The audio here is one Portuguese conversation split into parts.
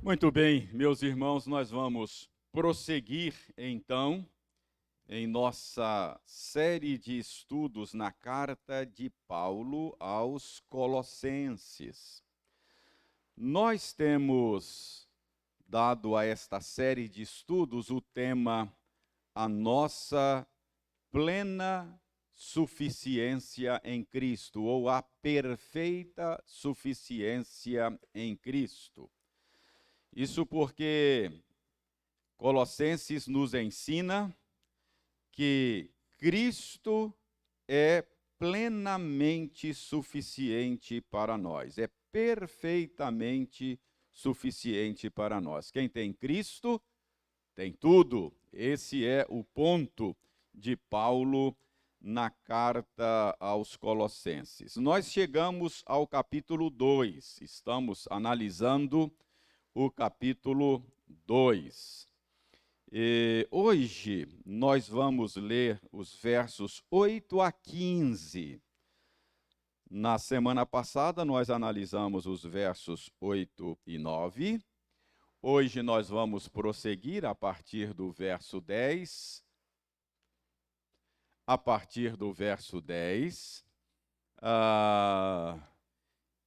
Muito bem, meus irmãos, nós vamos prosseguir então em nossa série de estudos na carta de Paulo aos Colossenses. Nós temos dado a esta série de estudos o tema A Nossa Plena Suficiência em Cristo, ou a perfeita suficiência em Cristo. Isso porque Colossenses nos ensina que Cristo é plenamente suficiente para nós, é perfeitamente suficiente para nós. Quem tem Cristo tem tudo. Esse é o ponto de Paulo na carta aos Colossenses. Nós chegamos ao capítulo 2, estamos analisando o capítulo 2. Hoje nós vamos ler os versos 8 a 15. Na semana passada nós analisamos os versos 8 e 9. Hoje nós vamos prosseguir a partir do verso 10. A partir do verso 10.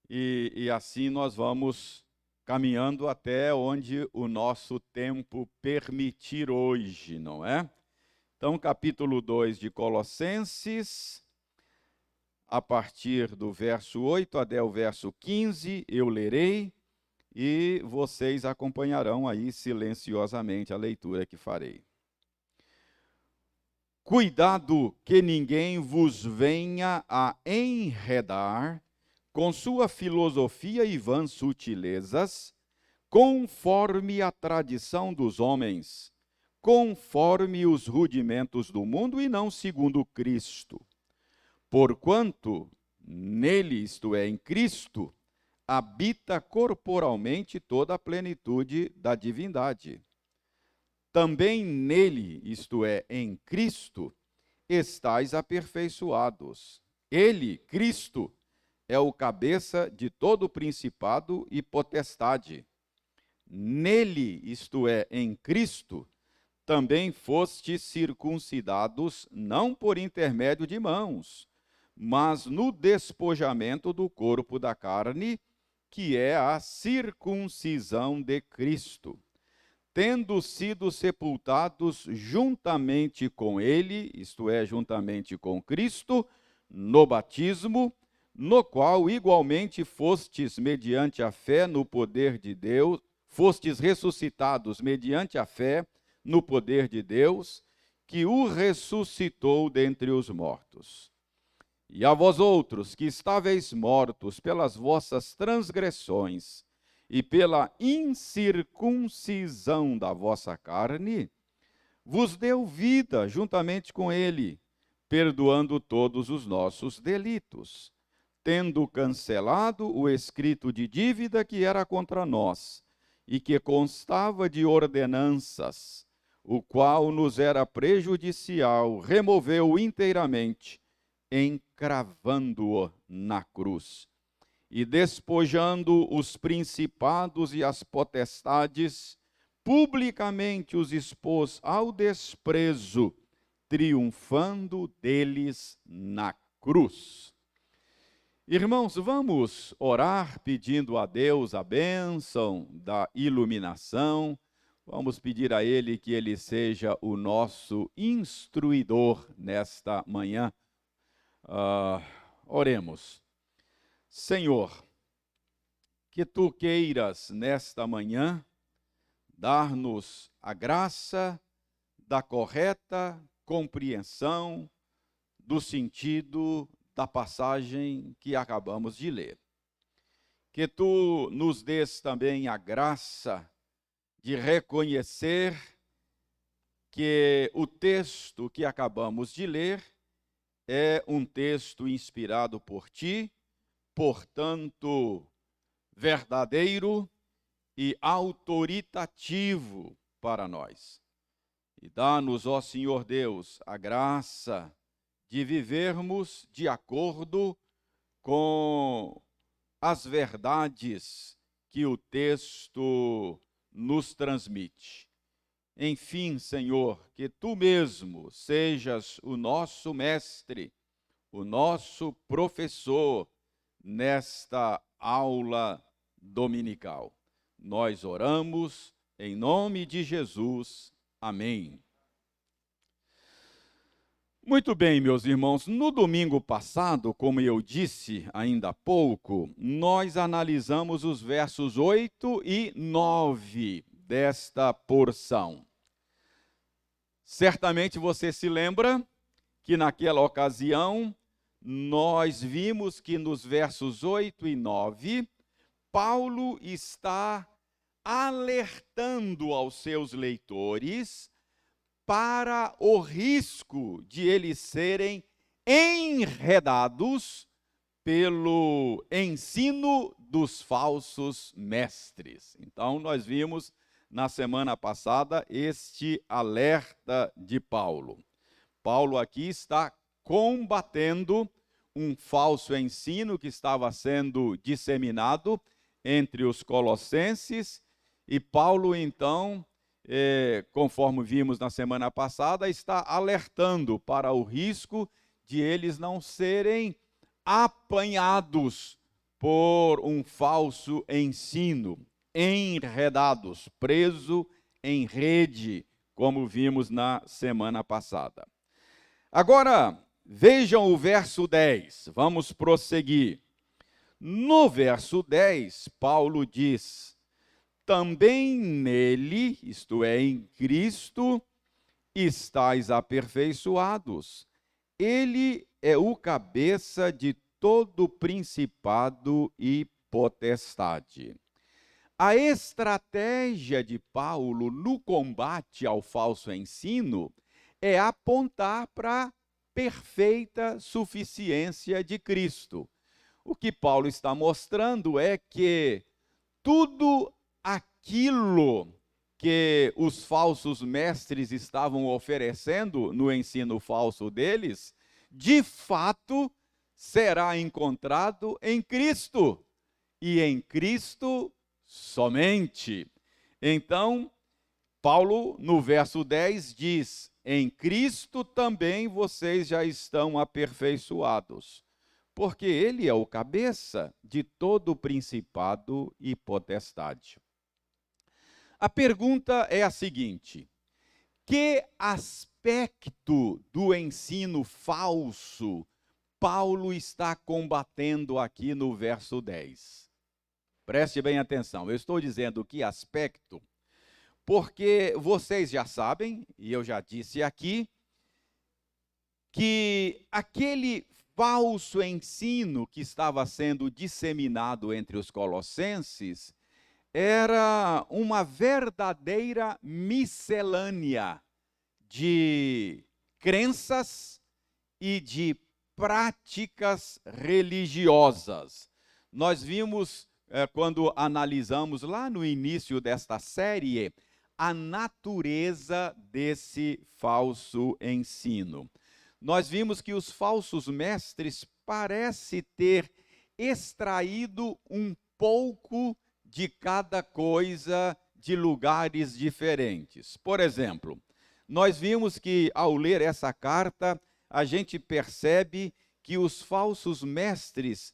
E assim nós vamos caminhando até onde o nosso tempo permitir hoje, não é? Então, capítulo 2 de Colossenses, a partir do verso 8 até o verso 15, eu lerei e vocês acompanharão aí silenciosamente a leitura que farei. Cuidado que ninguém vos venha a enredar com sua filosofia e vãs sutilezas, conforme a tradição dos homens, conforme os rudimentos do mundo e não segundo Cristo. Porquanto nele, isto é, em Cristo, habita corporalmente toda a plenitude da divindade. Também nele, isto é, em Cristo, estáis aperfeiçoados. Ele, Cristo, é o cabeça de todo o principado e potestade. Nele, isto é, em Cristo, também fostes circuncidados, não por intermédio de mãos, mas no despojamento do corpo da carne, que é a circuncisão de Cristo, tendo sido sepultados juntamente com ele, isto é, juntamente com Cristo, no batismo, no qual igualmente fostes mediante a fé no poder de Deus, fostes ressuscitados mediante a fé no poder de Deus, que o ressuscitou dentre os mortos. E a vós outros, que estáveis mortos pelas vossas transgressões e pela incircuncisão da vossa carne, vos deu vida juntamente com ele, perdoando todos os nossos delitos, tendo cancelado o escrito de dívida que era contra nós, e que constava de ordenanças, o qual nos era prejudicial, removeu inteiramente, encravando-o na cruz. E despojando os principados e as potestades, publicamente os expôs ao desprezo, triunfando deles na cruz. Irmãos, vamos orar pedindo a Deus a bênção da iluminação. Vamos pedir a Ele que Ele seja o nosso instruidor nesta manhã. Oremos. Senhor, que Tu queiras nesta manhã dar-nos a graça da correta compreensão do sentido da passagem que acabamos de ler. Que Tu nos dês também a graça de reconhecer que o texto que acabamos de ler é um texto inspirado por Ti, portanto, verdadeiro e autoritativo para nós. E dá-nos, ó Senhor Deus, a graça de vivermos de acordo com as verdades que o texto nos transmite. Enfim, Senhor, que Tu mesmo sejas o nosso mestre, o nosso professor nesta aula dominical. Nós oramos em nome de Jesus. Amém. Muito bem, meus irmãos, no domingo passado, como eu disse ainda há pouco, nós analisamos os versos 8 e 9 desta porção. Certamente você se lembra que naquela ocasião nós vimos que nos versos 8 e 9, Paulo está alertando aos seus leitores para o risco de eles serem enredados pelo ensino dos falsos mestres. Então, nós vimos na semana passada este alerta de Paulo. Paulo aqui está combatendo um falso ensino que estava sendo disseminado entre os colossenses, e Paulo, então, conforme vimos na semana passada, está alertando para o risco de eles não serem apanhados por um falso ensino, enredados, presos em rede, como vimos na semana passada. Agora, vejam o verso 10, vamos prosseguir. No verso 10, Paulo diz: também nele, isto é, em Cristo, estáis aperfeiçoados. Ele é o cabeça de todo principado e potestade. A estratégia de Paulo no combate ao falso ensino é apontar para a perfeita suficiência de Cristo. O que Paulo está mostrando é que tudo aquilo que os falsos mestres estavam oferecendo no ensino falso deles, de fato, será encontrado em Cristo, e em Cristo somente. Então, Paulo, no verso 10, diz: em Cristo também vocês já estão aperfeiçoados, porque ele é o cabeça de todo principado e potestade. A pergunta é a seguinte: que aspecto do ensino falso Paulo está combatendo aqui no verso 10? Preste bem atenção, eu estou dizendo que aspecto, porque vocês já sabem, e eu já disse aqui, que aquele falso ensino que estava sendo disseminado entre os colossenses era uma verdadeira miscelânea de crenças e de práticas religiosas. Nós vimos, quando analisamos lá no início desta série, a natureza desse falso ensino. Nós vimos que os falsos mestres parecem ter extraído um pouco de cada coisa de lugares diferentes. Por exemplo, nós vimos que ao ler essa carta, a gente percebe que os falsos mestres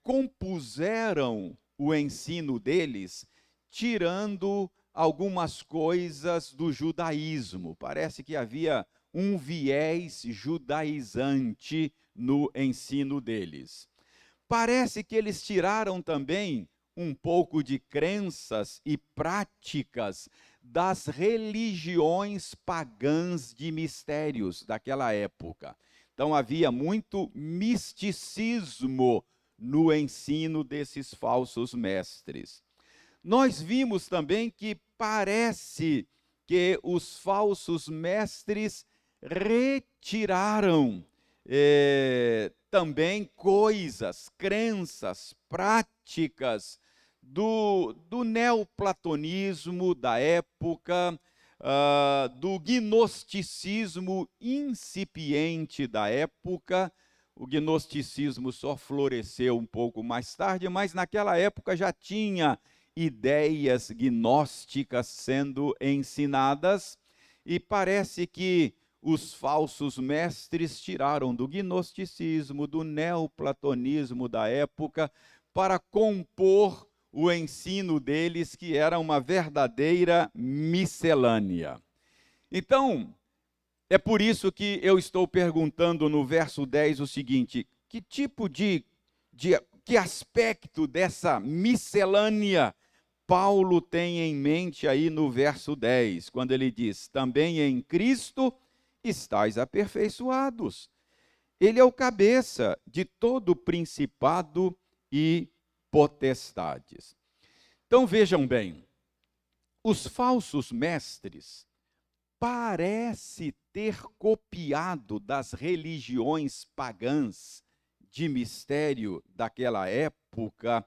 compuseram o ensino deles, tirando algumas coisas do judaísmo. Parece que havia um viés judaizante no ensino deles. Parece que eles tiraram também um pouco de crenças e práticas das religiões pagãs de mistérios daquela época. Então havia muito misticismo no ensino desses falsos mestres. Nós vimos também que parece que os falsos mestres retiraram também coisas, crenças, práticas do neoplatonismo da época, do gnosticismo incipiente da época. O gnosticismo só floresceu um pouco mais tarde, mas naquela época já tinha ideias gnósticas sendo ensinadas, e parece que os falsos mestres tiraram do gnosticismo, do neoplatonismo da época, para compor o ensino deles, que era uma verdadeira miscelânea. Então, é por isso que eu estou perguntando no verso 10 o seguinte: que tipo que aspecto dessa miscelânea Paulo tem em mente aí no verso 10, quando ele diz: também em Cristo estáis aperfeiçoados. Ele é o cabeça de todo principado e potestades. Então vejam bem, os falsos mestres parece ter copiado das religiões pagãs de mistério daquela época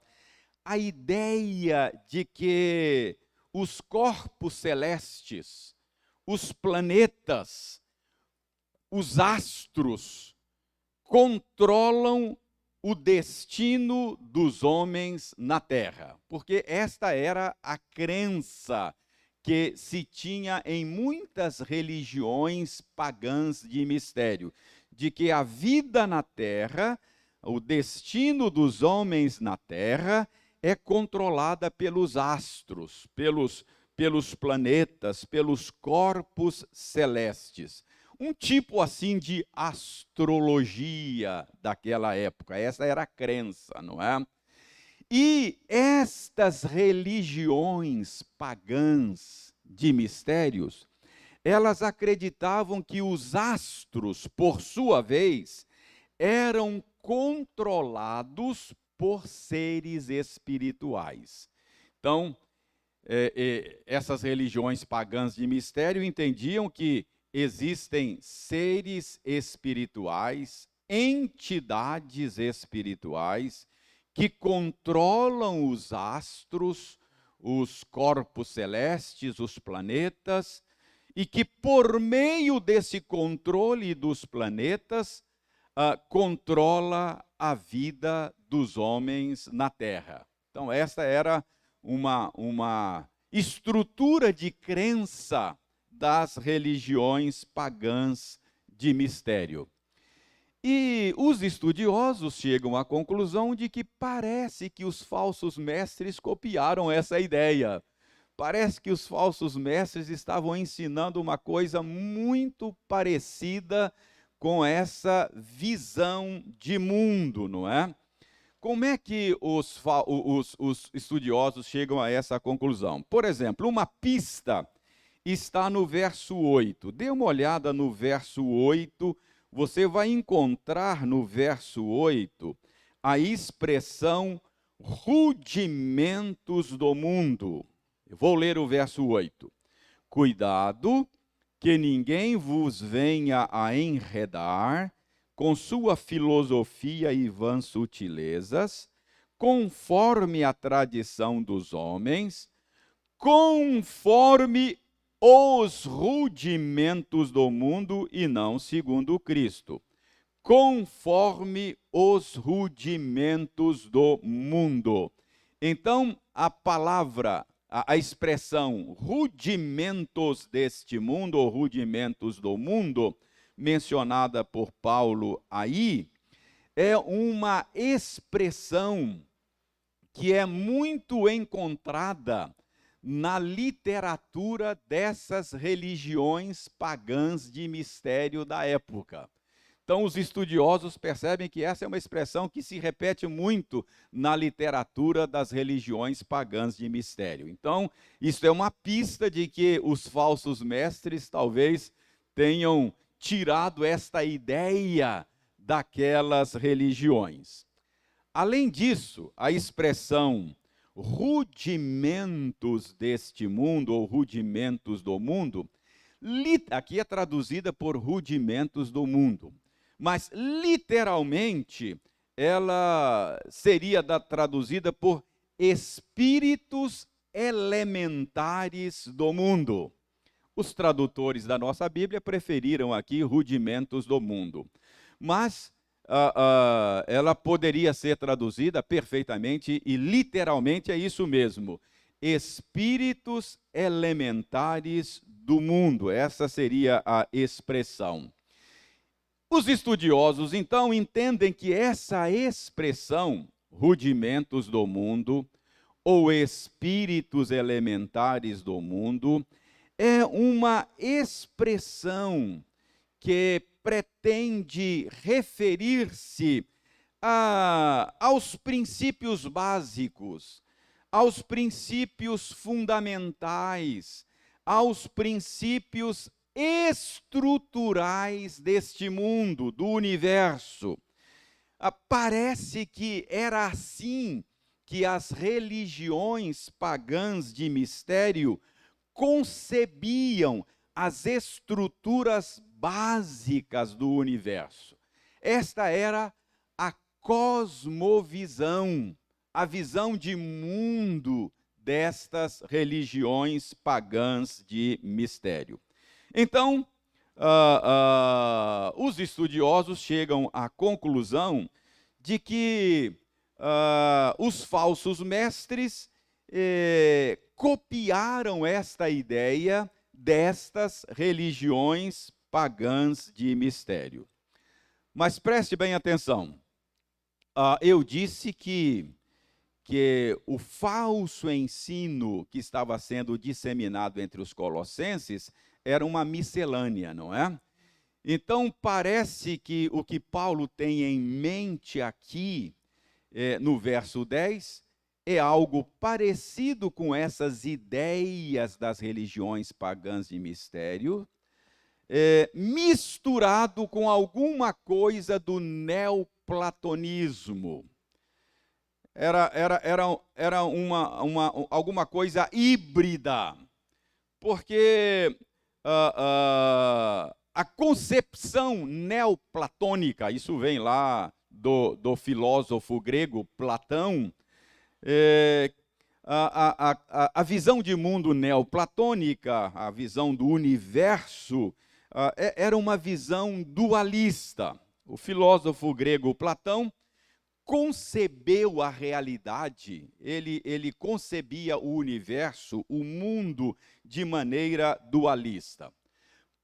a ideia de que os corpos celestes, os planetas, os astros controlam o destino dos homens na Terra, porque esta era a crença que se tinha em muitas religiões pagãs de mistério, de que a vida na Terra, o destino dos homens na Terra, é controlada pelos astros, pelos planetas, pelos corpos celestes. Um tipo assim de astrologia daquela época. Essa era a crença, não é? E estas religiões pagãs de mistérios, elas acreditavam que os astros, por sua vez, eram controlados por seres espirituais. Então, essas religiões pagãs de mistério entendiam que existem seres espirituais, entidades espirituais, que controlam os astros, os corpos celestes, os planetas, e que por meio desse controle dos planetas, controla a vida dos homens na Terra. Então, essa era uma estrutura de crença das religiões pagãs de mistério. E os estudiosos chegam à conclusão de que parece que os falsos mestres copiaram essa ideia. Parece que os falsos mestres estavam ensinando uma coisa muito parecida com essa visão de mundo, não é? Como é que os estudiosos chegam a essa conclusão? Por exemplo, uma pista está no verso 8. Dê uma olhada no verso 8. Você vai encontrar no verso 8 a expressão rudimentos do mundo. Eu vou ler o verso 8. Cuidado, que ninguém vos venha a enredar com sua filosofia e vãs sutilezas, conforme a tradição dos homens, conforme os rudimentos do mundo e não segundo Cristo. Conforme os rudimentos do mundo. Então, a palavra, a expressão rudimentos deste mundo, ou rudimentos do mundo, mencionada por Paulo aí, é uma expressão que é muito encontrada na literatura dessas religiões pagãs de mistério da época. Então, os estudiosos percebem que essa é uma expressão que se repete muito na literatura das religiões pagãs de mistério. Então, isso é uma pista de que os falsos mestres talvez tenham tirado esta ideia daquelas religiões. Além disso, a expressão rudimentos deste mundo, ou rudimentos do mundo, aqui é traduzida por rudimentos do mundo, mas literalmente ela seria traduzida por espíritos elementares do mundo. Os tradutores da nossa Bíblia preferiram aqui rudimentos do mundo, mas ela poderia ser traduzida perfeitamente e literalmente é isso mesmo. espíritos elementares do mundo. Essa seria a expressão. Os estudiosos, então, entendem que essa expressão, rudimentos do mundo, ou espíritos elementares do mundo, é uma expressão que pretende referir-se aos princípios básicos, aos princípios fundamentais, aos princípios estruturais deste mundo, do universo. Parece que era assim que as religiões pagãs de mistério concebiam as estruturas básicas do universo. Esta era a cosmovisão, a visão de mundo destas religiões pagãs de mistério. Então, os estudiosos chegam à conclusão de que os falsos mestres copiaram esta ideia destas religiões pagãs de mistério. Mas preste bem atenção. Eu disse que o falso ensino que estava sendo disseminado entre os colossenses era uma miscelânea, não é? Então, parece que o que Paulo tem em mente aqui, no verso 10, é algo parecido com essas ideias das religiões pagãs de mistério, misturado com alguma coisa do neoplatonismo. Era alguma coisa híbrida, porque a concepção neoplatônica, isso vem lá do filósofo grego Platão, a visão de mundo neoplatônica, a visão do universo, era uma visão dualista. O filósofo grego Platão concebeu a realidade, ele concebia o universo, o mundo, de maneira dualista.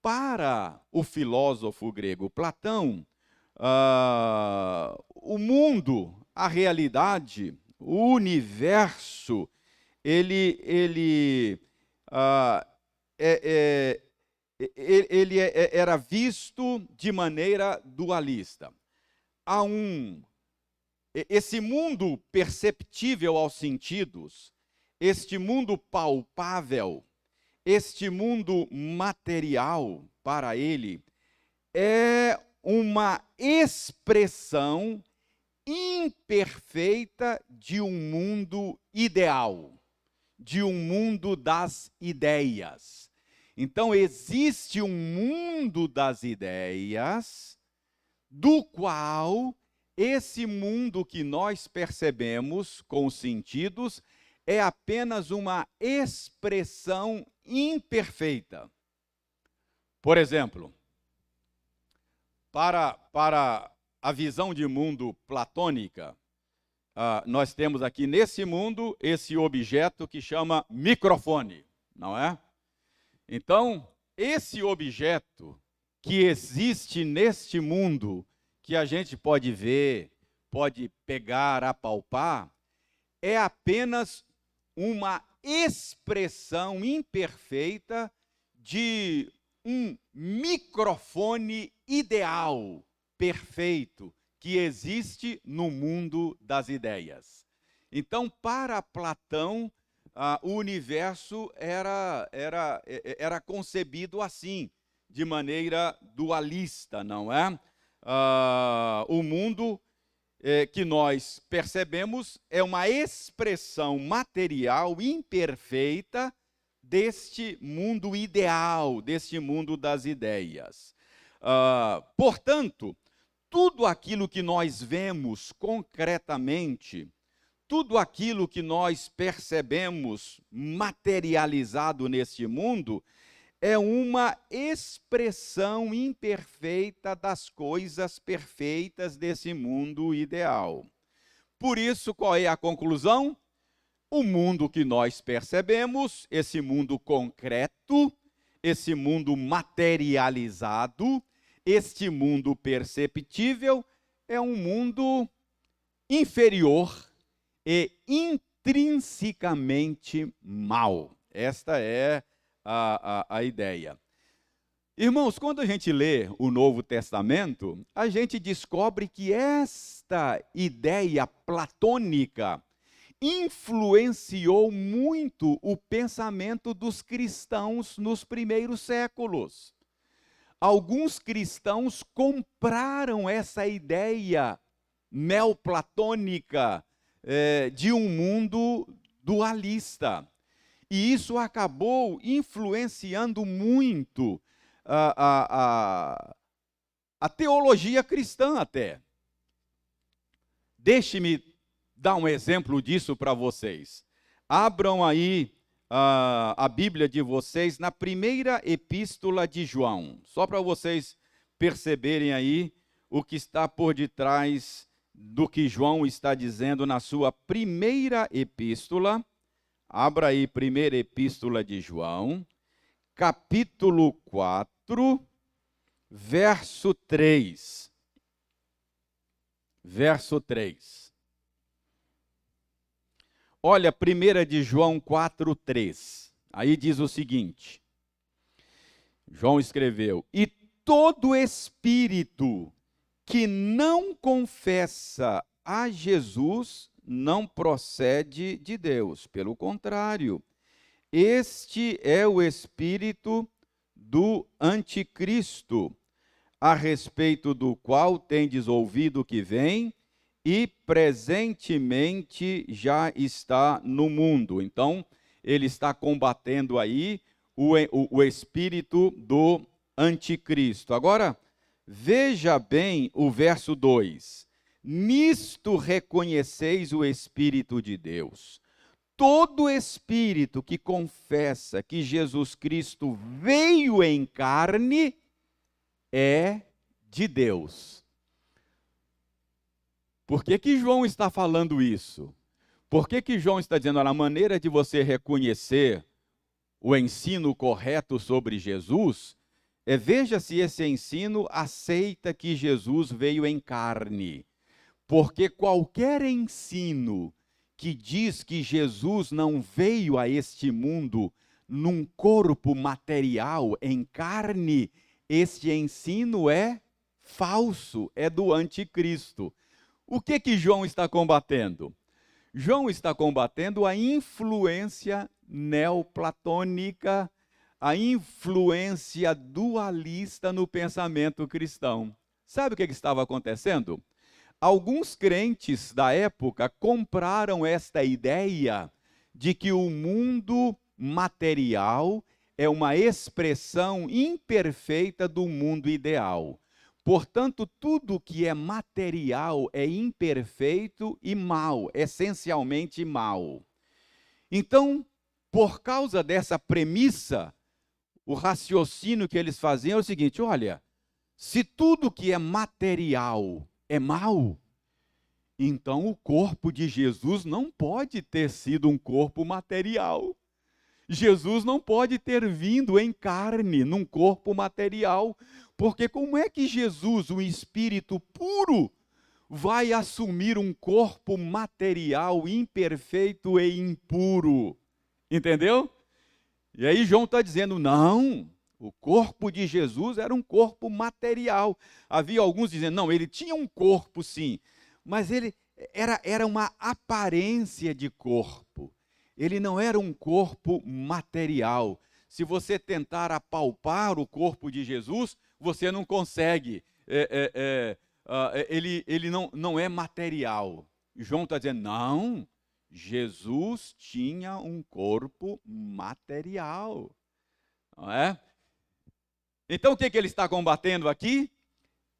Para o filósofo grego Platão, o mundo, a realidade, o universo, ele era visto de maneira dualista. Esse mundo perceptível aos sentidos, este mundo palpável, este mundo material para ele, é uma expressão imperfeita de um mundo ideal, de um mundo das ideias. Então, existe um mundo das ideias, do qual esse mundo que nós percebemos com os sentidos é apenas uma expressão imperfeita. Por exemplo, para a visão de mundo platônica, nós temos aqui nesse mundo esse objeto que chama microfone, não é? Então, esse objeto que existe neste mundo, que a gente pode ver, pode pegar, apalpar, é apenas uma expressão imperfeita de um microfone ideal, perfeito, que existe no mundo das ideias. Então, para Platão, o universo era concebido assim, de maneira dualista, não é? O mundo que nós percebemos é uma expressão material imperfeita deste mundo ideal, deste mundo das ideias. Portanto, tudo aquilo que nós vemos concretamente, tudo aquilo que nós percebemos materializado neste mundo, é uma expressão imperfeita das coisas perfeitas desse mundo ideal. Por isso, qual é a conclusão? o mundo que nós percebemos, esse mundo concreto, esse mundo materializado, este mundo perceptível, é um mundo inferior e intrinsecamente mal. Esta é a ideia. Irmãos, quando a gente lê o Novo Testamento, a gente descobre que esta ideia platônica influenciou muito o pensamento dos cristãos nos primeiros séculos. Alguns cristãos compraram essa ideia neoplatônica de um mundo dualista. E isso acabou influenciando muito a teologia cristã até. Deixe-me dar um exemplo disso para vocês. Abram aí a Bíblia de vocês na primeira epístola de João, só para vocês perceberem aí o que está por detrás do que João está dizendo na sua primeira epístola. Abra aí, primeira epístola de João, capítulo 4, verso 3. Verso 3. Olha, 1 de João 4, 3. Aí diz o seguinte. João escreveu: e todo espírito que não confessa a Jesus não procede de Deus. Pelo contrário, este é o espírito do anticristo, a respeito do qual tendes ouvido que vem e presentemente já está no mundo. Então, ele está combatendo aí o espírito do anticristo. Agora, veja bem o verso 2. Nisto reconheceis o Espírito de Deus. Todo espírito que confessa que Jesus Cristo veio em carne é de Deus. Por que João está falando isso? Por que João está dizendo, a maneira de você reconhecer o ensino correto sobre Jesus veja se esse ensino aceita que Jesus veio em carne. Porque qualquer ensino que diz que Jesus não veio a este mundo num corpo material, em carne, este ensino é falso, é do anticristo. O que João está combatendo? João está combatendo a influência neoplatônica, a influência dualista no pensamento cristão. Sabe o que estava acontecendo? Alguns crentes da época compraram esta ideia de que o mundo material é uma expressão imperfeita do mundo ideal. Portanto, tudo que é material é imperfeito e mal, essencialmente mal. Então, por causa dessa premissa, o raciocínio que eles faziam é o seguinte: olha, se tudo que é material é mal, então o corpo de Jesus não pode ter sido um corpo material. Jesus não pode ter vindo em carne, num corpo material, porque como é que Jesus, o Espírito puro, vai assumir um corpo material imperfeito e impuro? Entendeu? E aí João está dizendo, não, o corpo de Jesus era um corpo material. Havia alguns dizendo, não, ele tinha um corpo sim, mas ele era uma aparência de corpo. Ele não era um corpo material. Se você tentar apalpar o corpo de Jesus, você não consegue. Ele não é material. João está dizendo, não, Jesus tinha um corpo material. Não é? Então, o que ele está combatendo aqui?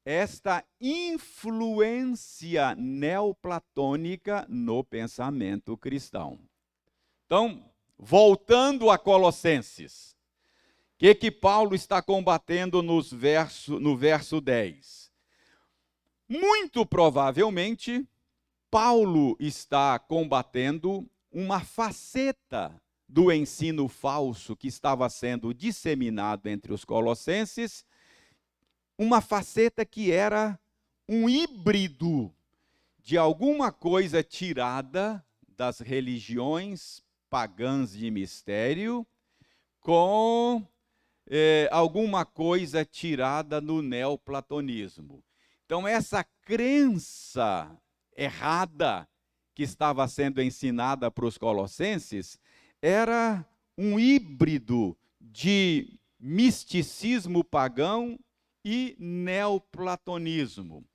Esta influência neoplatônica no pensamento cristão. Então, voltando a Colossenses, o que Paulo está combatendo no verso 10? Muito provavelmente, Paulo está combatendo uma faceta do ensino falso que estava sendo disseminado entre os colossenses, uma faceta que era um híbrido de alguma coisa tirada das religiões pagãs de mistério com alguma coisa tirada no neoplatonismo. Então, essa crença errada que estava sendo ensinada para os colossenses era um híbrido de misticismo pagão e neoplatonismo.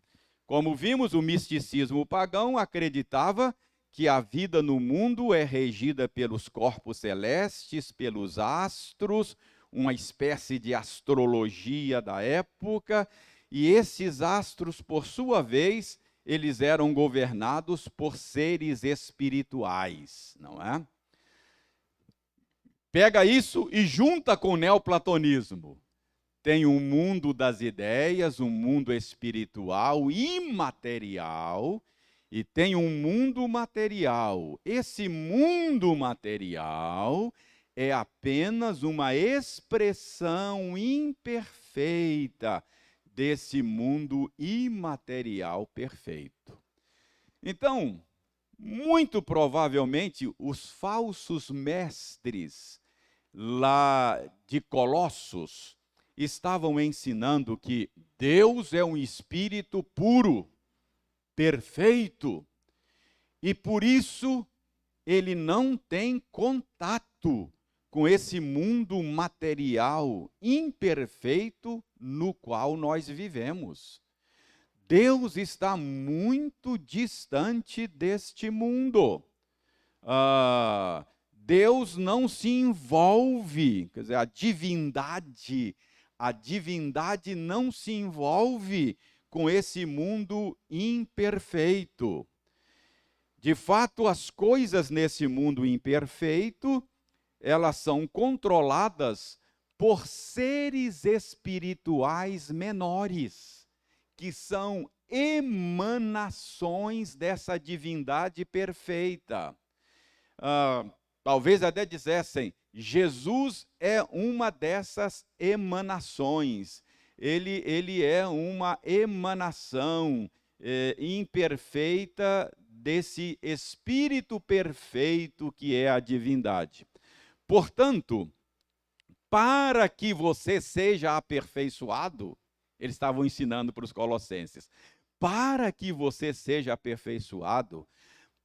Como vimos, o misticismo pagão acreditava que a vida no mundo é regida pelos corpos celestes, pelos astros, uma espécie de astrologia da época, e esses astros, por sua vez, eles eram governados por seres espirituais, não é? Pega isso e junta com o neoplatonismo. Tem um mundo das ideias, um mundo espiritual, imaterial, e tem um mundo material. Esse mundo material é apenas uma expressão imperfeita desse mundo imaterial perfeito. Então, muito provavelmente, os falsos mestres lá de Colossos estavam ensinando que Deus é um espírito puro, perfeito, e por isso ele não tem contato com esse mundo material imperfeito no qual nós vivemos. Deus está muito distante deste mundo. Deus não se envolve, quer dizer, a divindade não se envolve com esse mundo imperfeito. De fato, as coisas nesse mundo imperfeito, elas são controladas por seres espirituais menores, que são emanações dessa divindade perfeita. Talvez até dissessem, Jesus é uma dessas emanações. Ele é uma emanação imperfeita desse espírito perfeito que é a divindade. Portanto, para que você seja aperfeiçoado, eles estavam ensinando para os colossenses, para que você seja aperfeiçoado,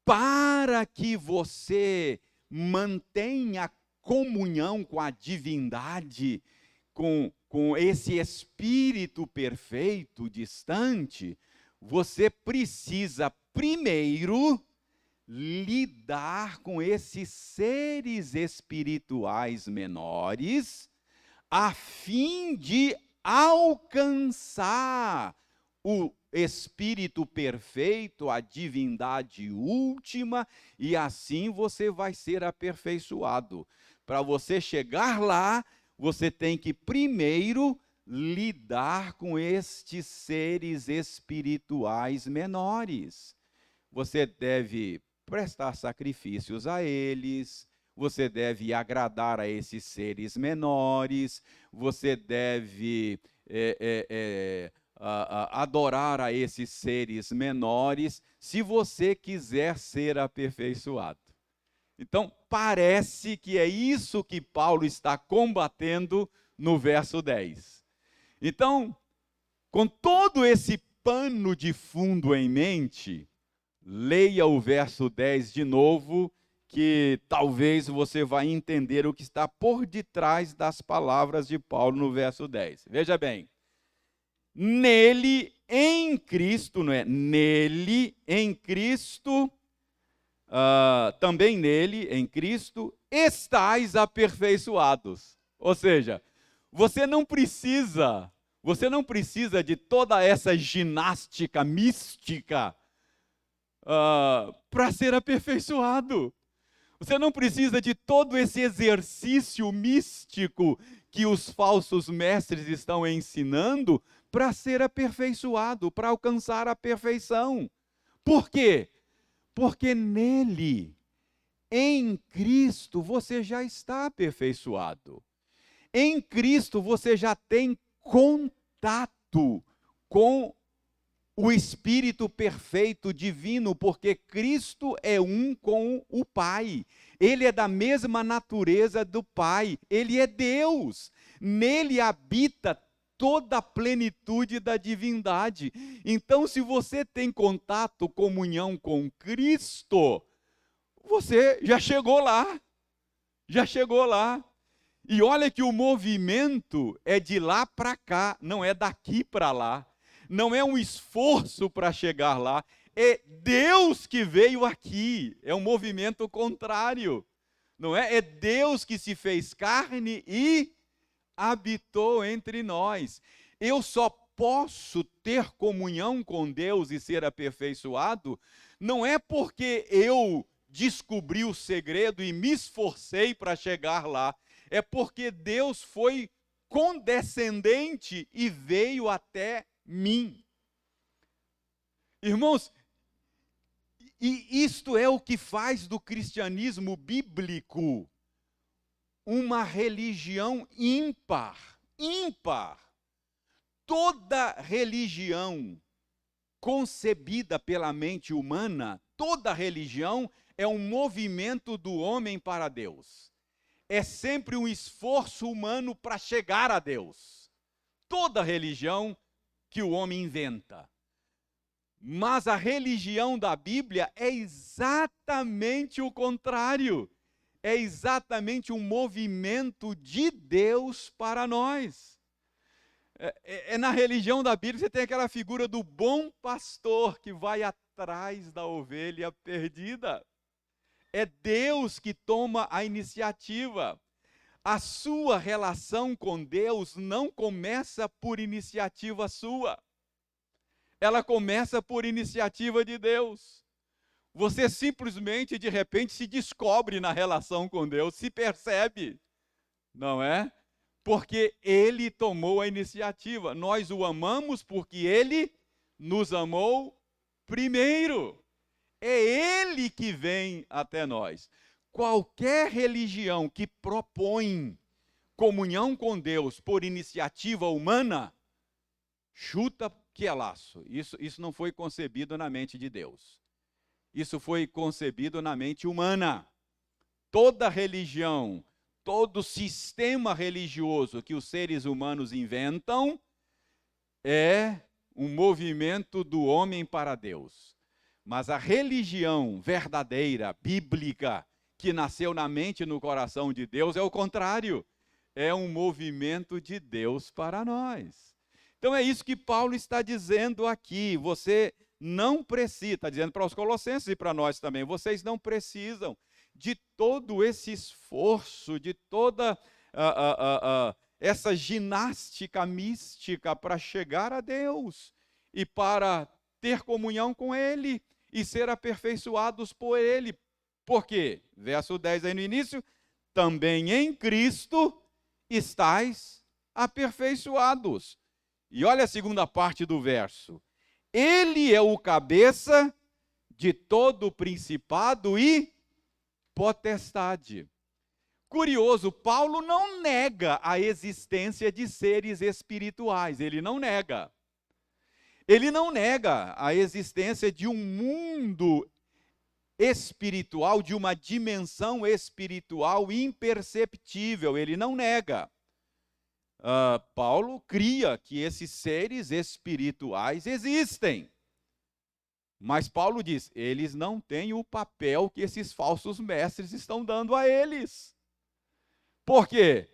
para que você mantenha comunhão com a divindade, com esse espírito perfeito distante, você precisa primeiro lidar com esses seres espirituais menores, a fim de alcançar o espírito perfeito, a divindade última, e assim você vai ser aperfeiçoado. Para você chegar lá, você tem que primeiro lidar com estes seres espirituais menores. Você deve prestar sacrifícios a eles, você deve agradar a esses seres menores, você deve adorar a esses seres menores, se você quiser ser aperfeiçoado. Então, parece que é isso que Paulo está combatendo no verso 10. Então, com todo esse pano de fundo em mente, leia o verso 10 de novo, que talvez você vai entender o que está por detrás das palavras de Paulo no verso 10. Veja bem, nele, em Cristo, não é? Nele, em Cristo, também nele, em Cristo, estais aperfeiçoados. Ou seja, você não precisa de toda essa ginástica mística para ser aperfeiçoado. Você não precisa de todo esse exercício místico que os falsos mestres estão ensinando para ser aperfeiçoado, para alcançar a perfeição. Por quê? Porque nele Em Cristo você já está aperfeiçoado. Em Cristo você já tem contato com o Espírito perfeito divino, porque Cristo é um com o Pai. Ele é da mesma natureza do Pai. Ele é Deus. Nele habita toda a plenitude da divindade. Então, se você tem contato, comunhão com Cristo, você já chegou lá. Já chegou lá. E olha que o movimento é de lá para cá, não é daqui para lá. Não é um esforço para chegar lá, é Deus que veio aqui. É um movimento contrário, não é? É Deus que se fez carne e habitou entre nós. Eu só posso ter comunhão com Deus e ser aperfeiçoado, não é porque eu descobri o segredo e me esforcei para chegar lá, é porque Deus foi condescendente e veio até mim. Irmãos, e isto é o que faz do cristianismo bíblico uma religião ímpar. Ímpar. Toda religião concebida pela mente humana, toda religião é um movimento do homem para Deus. É sempre um esforço humano para chegar a Deus. Toda religião que o homem inventa. Mas a religião da Bíblia é exatamente o contrário. É exatamente um movimento de Deus para nós. Na religião da Bíblia você tem aquela figura do bom pastor que vai atrás da ovelha perdida. É Deus que toma a iniciativa. A sua relação com Deus não começa por iniciativa sua. Ela começa por iniciativa de Deus. Você simplesmente, de repente, se descobre na relação com Deus, se percebe, não é? Porque Ele tomou a iniciativa. Nós o amamos porque Ele nos amou primeiro. É Ele que vem até nós. Qualquer religião que propõe comunhão com Deus por iniciativa humana, chuta que é laço. Isso não foi concebido na mente de Deus. Isso foi concebido na mente humana. Toda religião, todo sistema religioso que os seres humanos inventam é um movimento do homem para Deus. Mas a religião verdadeira, bíblica, que nasceu na mente e no coração de Deus, é o contrário. É um movimento de Deus para nós. Então é isso que Paulo está dizendo aqui. Você não precisa, está dizendo para os colossenses e para nós também, vocês não precisam de todo esse esforço, de toda essa ginástica mística para chegar a Deus e para ter comunhão com Ele e ser aperfeiçoados por Ele. Por quê? Verso 10 aí no início, também em Cristo estais aperfeiçoados. E olha a segunda parte do verso. Ele é o cabeça de todo principado e potestade. Curioso, Paulo não nega a existência de seres espirituais, ele não nega. Ele não nega a existência de um mundo espiritual, de uma dimensão espiritual imperceptível, ele não nega. Paulo cria que esses seres espirituais existem. Mas Paulo diz, eles não têm o papel que esses falsos mestres estão dando a eles. Por quê?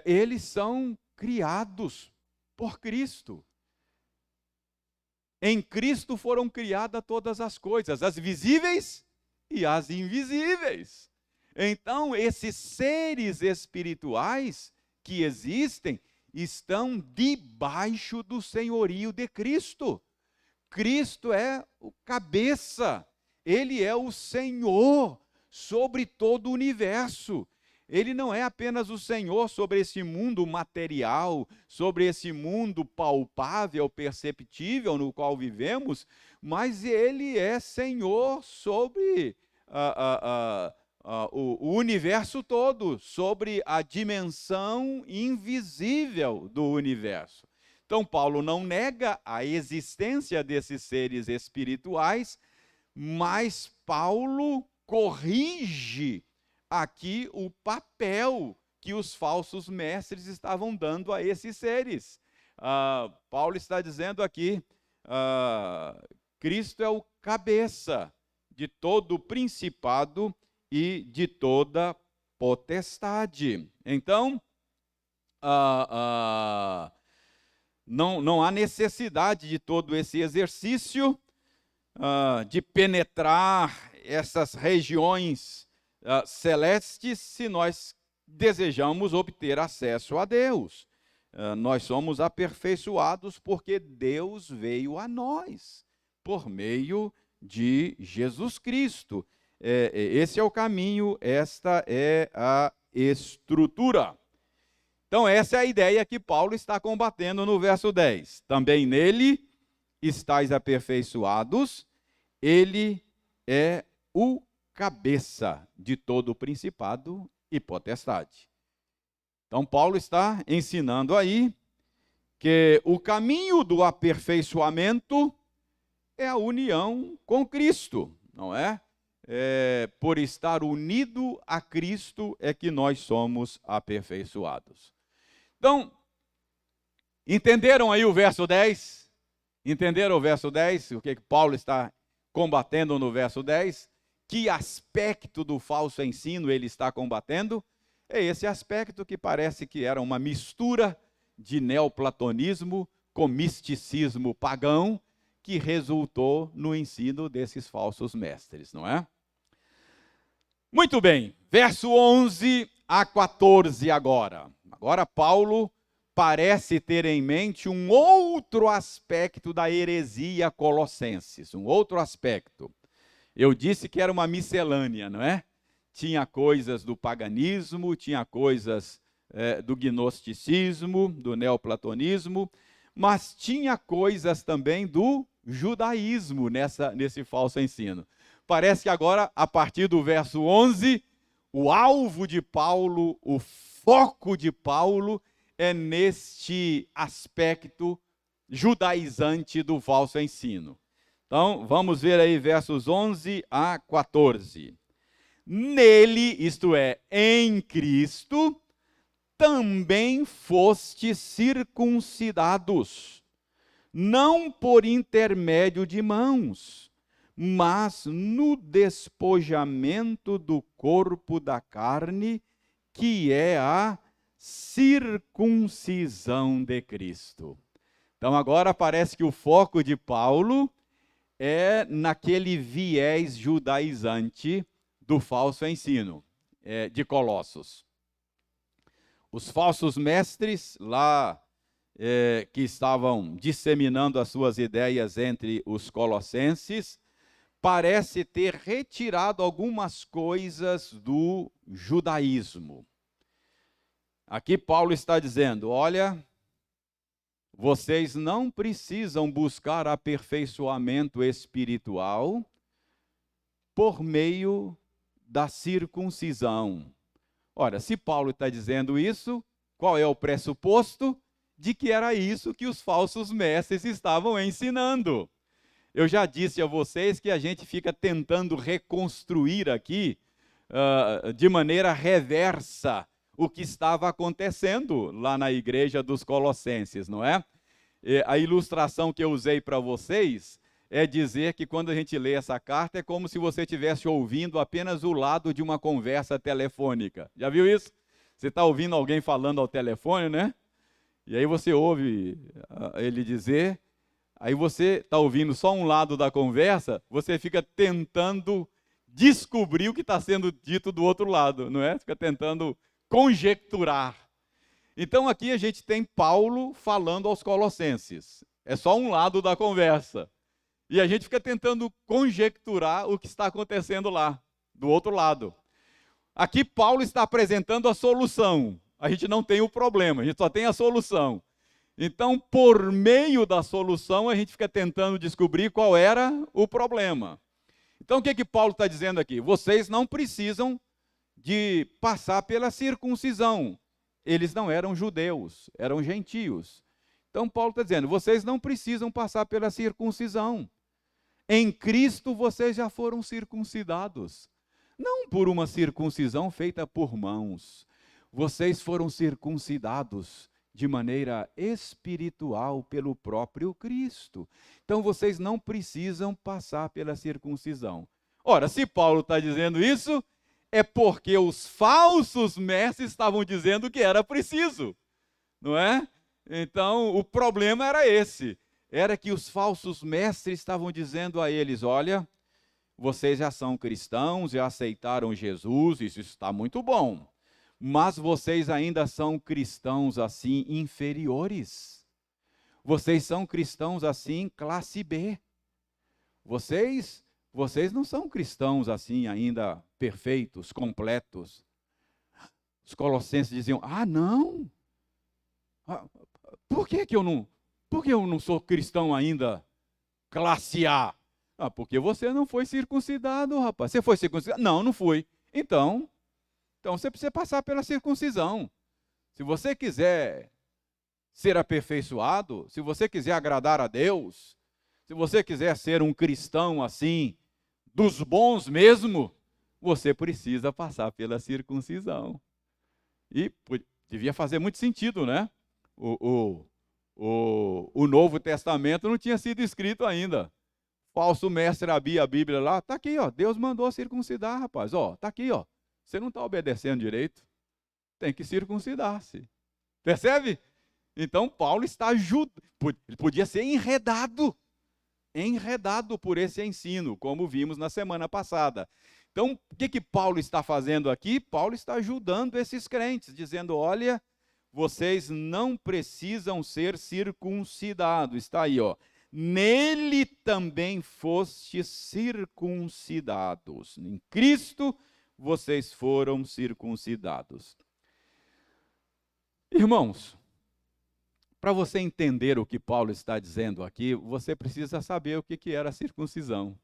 Eles são criados por Cristo. Em Cristo foram criadas todas as coisas, as visíveis e as invisíveis. Então, esses seres espirituais que existem estão debaixo do senhorio de Cristo. Cristo é o cabeça, Ele é o Senhor sobre todo o universo. Ele não é apenas o Senhor sobre esse mundo material, sobre esse mundo palpável, perceptível no qual vivemos, mas Ele é Senhor sobre o universo todo, sobre a dimensão invisível do universo. Então, Paulo não nega a existência desses seres espirituais, mas Paulo corrige aqui o papel que os falsos mestres estavam dando a esses seres. Paulo está dizendo aqui, Cristo é o cabeça de todo principado e de toda potestade. Então, não há necessidade de todo esse exercício de penetrar essas regiões celestes se nós desejamos obter acesso a Deus. Nós somos aperfeiçoados porque Deus veio a nós, por meio de Jesus Cristo. Esse é o caminho, esta é a estrutura. Então, essa é a ideia que Paulo está combatendo no verso 10. Também nele estáis aperfeiçoados, ele é o cabeça de todo o principado e potestade. Então, Paulo está ensinando aí que o caminho do aperfeiçoamento é a união com Cristo, não é? Por estar unido a Cristo é que nós somos aperfeiçoados. Então, entenderam aí o verso 10? Entenderam o verso 10? O que Paulo está combatendo no verso 10? Que aspecto do falso ensino ele está combatendo? É esse aspecto que parece que era uma mistura de neoplatonismo com misticismo pagão, que resultou no ensino desses falsos mestres, não é? Muito bem, verso 11 a 14 agora. Agora Paulo parece ter em mente um outro aspecto da heresia colossenses, um outro aspecto. Eu disse que era uma miscelânea, não é? Tinha coisas do paganismo, tinha coisas do gnosticismo, do neoplatonismo, mas tinha coisas também do judaísmo nesse falso ensino. Parece que agora, a partir do verso 11, o alvo de Paulo, o foco de Paulo é neste aspecto judaizante do falso ensino. Então, vamos ver aí versos 11 a 14. Nele, isto é, em Cristo, também fostes circuncidados, não por intermédio de mãos, mas no despojamento do corpo da carne, que é a circuncisão de Cristo. Então agora parece que o foco de Paulo é naquele viés judaizante do falso ensino de Colossos. Os falsos mestres lá que estavam disseminando as suas ideias entre os colossenses, parece ter retirado algumas coisas do judaísmo. Aqui Paulo está dizendo, olha, vocês não precisam buscar aperfeiçoamento espiritual por meio da circuncisão. Ora, se Paulo está dizendo isso, qual é o pressuposto? De que era isso que os falsos mestres estavam ensinando. Eu já disse a vocês que a gente fica tentando reconstruir aqui, de maneira reversa, o que estava acontecendo lá na igreja dos Colossenses, não é? A ilustração que eu usei para vocês é dizer que quando a gente lê essa carta é como se você estivesse ouvindo apenas o lado de uma conversa telefônica. Já viu isso? Você está ouvindo alguém falando ao telefone, né? E aí você ouve ele dizer, aí você está ouvindo só um lado da conversa, você fica tentando descobrir o que está sendo dito do outro lado, não é? Fica tentando conjecturar. Então aqui a gente tem Paulo falando aos Colossenses. É só um lado da conversa. E a gente fica tentando conjecturar o que está acontecendo lá, do outro lado. Aqui Paulo está apresentando a solução. A gente não tem o problema, a gente só tem a solução. Então, por meio da solução, a gente fica tentando descobrir qual era o problema. Então, o que Paulo está dizendo aqui? Vocês não precisam de passar pela circuncisão. Eles não eram judeus, eram gentios. Então Paulo está dizendo, vocês não precisam passar pela circuncisão. Em Cristo vocês já foram circuncidados. Não por uma circuncisão feita por mãos. Vocês foram circuncidados de maneira espiritual pelo próprio Cristo. Então vocês não precisam passar pela circuncisão. Ora, se Paulo está dizendo isso, é porque os falsos mestres estavam dizendo que era preciso, não é? Então, o problema era esse. Era que os falsos mestres estavam dizendo a eles, olha, vocês já são cristãos, já aceitaram Jesus, isso está muito bom. Mas vocês ainda são cristãos assim inferiores. Vocês são cristãos assim classe B. Vocês não são cristãos assim ainda perfeitos, completos. Os colossenses diziam, não? Por que eu não sou cristão ainda classe A? Porque você não foi circuncidado, rapaz. Você foi circuncidado? Não fui. Então você precisa passar pela circuncisão. Se você quiser ser aperfeiçoado, se você quiser agradar a Deus, se você quiser ser um cristão assim, dos bons mesmo, você precisa passar pela circuncisão. E devia fazer muito sentido, né? O Novo Testamento não tinha sido escrito ainda. Falso mestre abria a Bíblia lá, está aqui, ó, Deus mandou circuncidar, rapaz, ó, está aqui, ó. Você não está obedecendo direito, tem que circuncidar-se. Percebe? Então Paulo está ajudando, ele podia ser enredado por esse ensino, como vimos na semana passada. Então, o que Paulo está fazendo aqui? Paulo está ajudando esses crentes, dizendo, olha, vocês não precisam ser circuncidados. Está aí, ó. Nele também fostes circuncidados. Em Cristo vocês foram circuncidados. Irmãos, para você entender o que Paulo está dizendo aqui, você precisa saber o que era a circuncisão.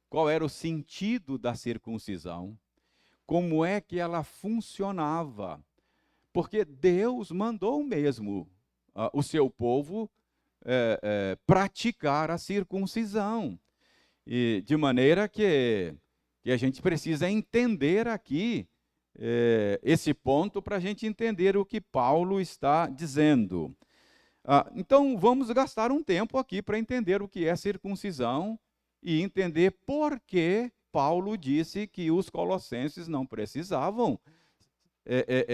Qual era o sentido da circuncisão? Como é que ela funcionava? Porque Deus mandou mesmo o seu povo praticar a circuncisão. E de maneira que a gente precisa entender aqui esse ponto para a gente entender o que Paulo está dizendo. Então, vamos gastar um tempo aqui para entender o que é circuncisão e entender por que Paulo disse que os colossenses não precisavam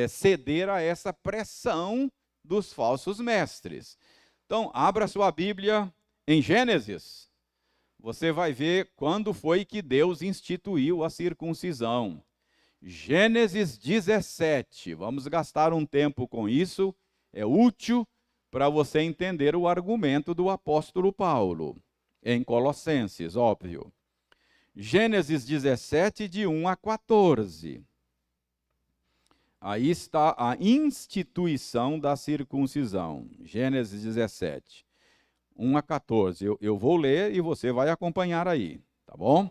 ceder a essa pressão dos falsos mestres. Então, abra sua Bíblia em Gênesis. Você vai ver quando foi que Deus instituiu a circuncisão. Gênesis 17. Vamos gastar um tempo com isso. É útil para você entender o argumento do apóstolo Paulo. Em Colossenses, óbvio. Gênesis 17, de 1 a 14. Aí está a instituição da circuncisão. Gênesis 17, 1 a 14. Eu vou ler e você vai acompanhar aí, tá bom?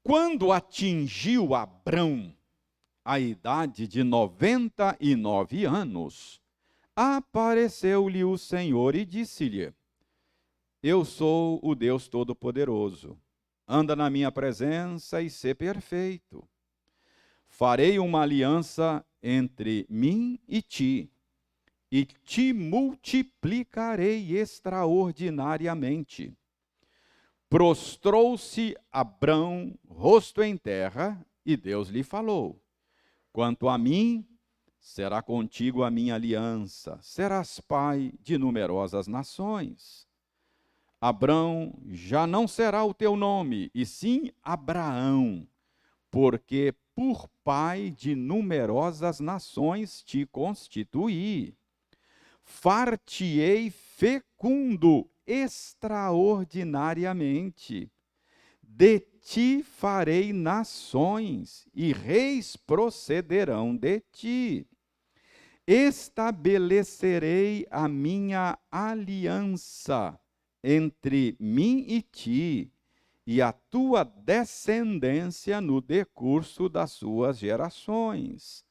Quando atingiu Abrão a idade de 99 anos, apareceu-lhe o Senhor e disse-lhe, eu sou o Deus Todo-Poderoso, anda na minha presença e sê perfeito. Farei uma aliança entre mim e te multiplicarei extraordinariamente. Prostrou-se Abrão, rosto em terra, e Deus lhe falou, quanto a mim, será contigo a minha aliança, serás pai de numerosas nações. Abrão já não será o teu nome, e sim Abraão, porque por pai de numerosas nações te constituí. Far-te-ei fecundo extraordinariamente. De ti farei nações, e reis procederão de ti. Estabelecerei a minha aliança entre mim e ti, e a tua descendência no decurso das suas gerações.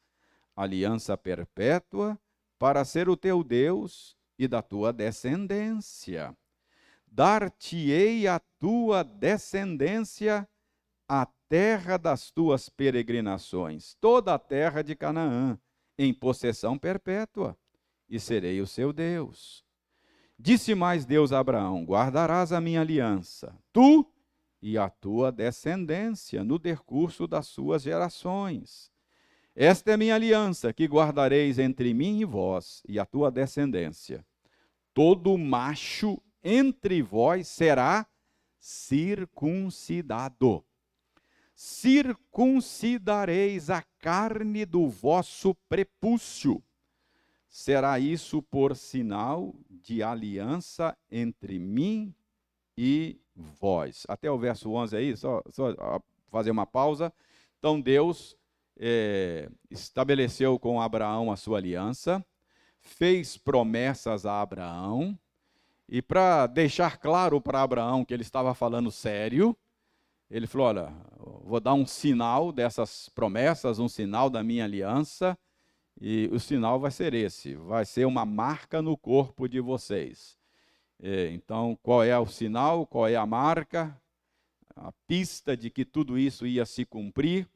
Aliança perpétua para ser o teu Deus e da tua descendência. Dar-te-ei a tua descendência a terra das tuas peregrinações, toda a terra de Canaã, em possessão perpétua, e serei o seu Deus. Disse mais Deus a Abraão: guardarás a minha aliança, tu e a tua descendência, no decurso das suas gerações. Esta é minha aliança, que guardareis entre mim e vós, e a tua descendência. Todo macho entre vós será circuncidado. Circuncidareis a carne do vosso prepúcio. Será isso por sinal de aliança entre mim e vós. Até o verso 11 aí, só fazer uma pausa. Então Deus estabeleceu com Abraão a sua aliança, fez promessas a Abraão, e para deixar claro para Abraão que ele estava falando sério, ele falou: olha, vou dar um sinal dessas promessas, um sinal da minha aliança, e o sinal vai ser esse, vai ser uma marca no corpo de vocês. Então, qual é o sinal, qual é a marca? A pista de que tudo isso ia se cumprir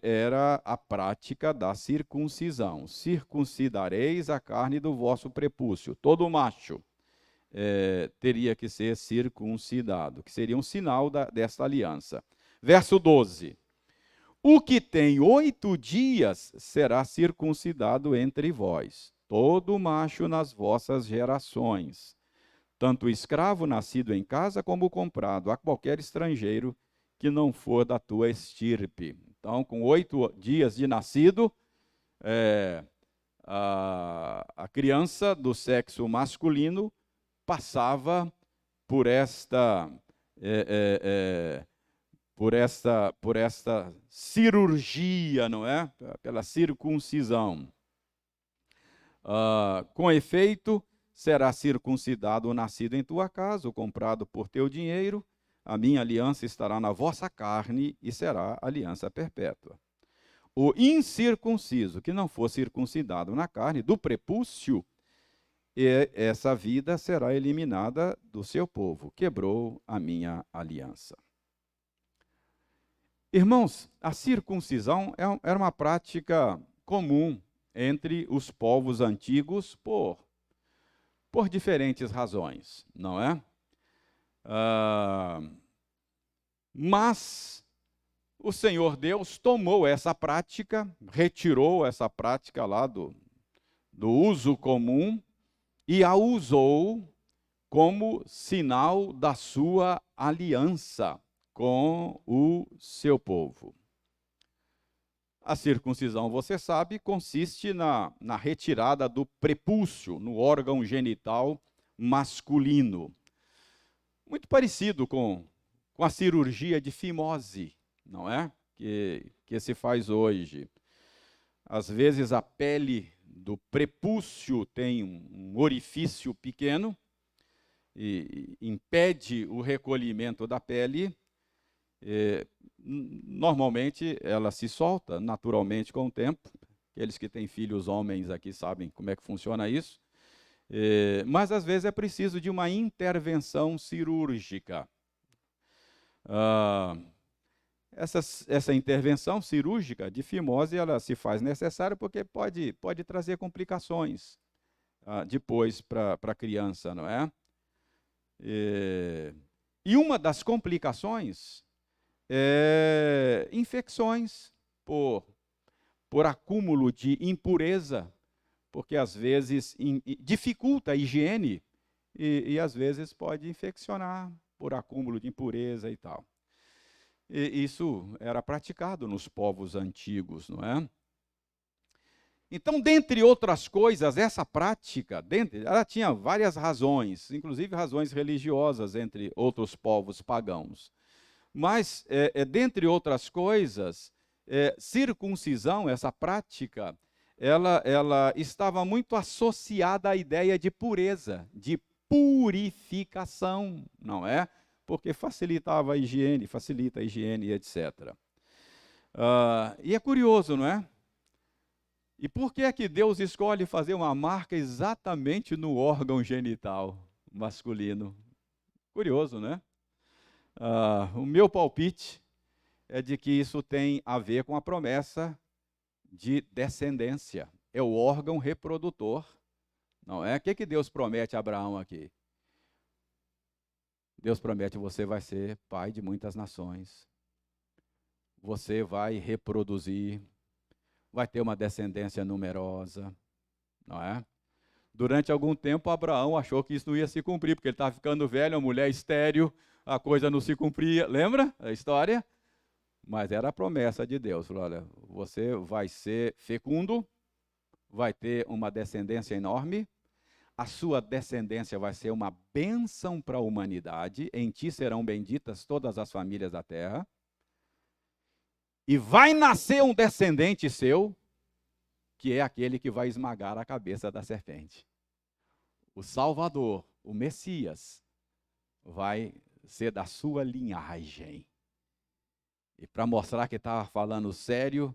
era a prática da circuncisão. Circuncidareis a carne do vosso prepúcio. Todo macho teria que ser circuncidado, que seria um sinal desta aliança. Verso 12. O que tem 8 dias será circuncidado entre vós, todo macho nas vossas gerações, tanto o escravo nascido em casa como o comprado, a qualquer estrangeiro que não for da tua estirpe. Então, com 8 dias de nascido, a criança do sexo masculino passava por esta cirurgia, não é? Pela circuncisão. Com efeito, será circuncidado o nascido em tua casa, o comprado por teu dinheiro. A minha aliança estará na vossa carne e será aliança perpétua. O incircunciso, que não for circuncidado na carne, do prepúcio, essa vida será eliminada do seu povo. Quebrou a minha aliança. Irmãos, a circuncisão era uma prática comum entre os povos antigos por diferentes razões, não é? Mas o Senhor Deus tomou essa prática, retirou essa prática lá do uso comum e a usou como sinal da sua aliança com o seu povo. A circuncisão, você sabe, consiste na retirada do prepúcio, no órgão genital masculino. Muito parecido com a cirurgia de fimose, não é? Que se faz hoje. Às vezes a pele do prepúcio tem um orifício pequeno e impede o recolhimento da pele. Normalmente ela se solta naturalmente com o tempo. Aqueles que têm filhos homens aqui sabem como é que funciona isso. Mas às vezes é preciso de uma intervenção cirúrgica. Essa intervenção cirúrgica de fimose, ela se faz necessária porque pode trazer complicações depois para a criança, não é? E uma das complicações é infecções por acúmulo de impureza, porque às vezes dificulta a higiene e às vezes pode infeccionar por acúmulo de impureza e tal. E isso era praticado nos povos antigos, não é? Então, dentre outras coisas, essa prática, ela tinha várias razões, inclusive razões religiosas entre outros povos pagãos. Mas, dentre outras coisas, circuncisão, essa prática, ela estava muito associada à ideia de pureza, de purificação, não é? porque facilitava a higiene, facilita a higiene, etc. E é curioso, não é? E por que é que Deus escolhe fazer uma marca exatamente no órgão genital masculino? Curioso, né? O meu palpite é de que isso tem a ver com a promessa de descendência. É o órgão reprodutor, não é? O que Deus promete a Abraão aqui? Deus promete: você vai ser pai de muitas nações. Você vai reproduzir, vai ter uma descendência numerosa, não é? Durante algum tempo, Abraão achou que isso não ia se cumprir, porque ele estava ficando velho, uma mulher estéril, a coisa não se cumpria. Lembra a história? Mas era a promessa de Deus. Falou: olha, você vai ser fecundo, vai ter uma descendência enorme, a sua descendência vai ser uma bênção para a humanidade, em ti serão benditas todas as famílias da terra, e vai nascer um descendente seu, que é aquele que vai esmagar a cabeça da serpente. O Salvador, o Messias, vai ser da sua linhagem. E para mostrar que estava falando sério,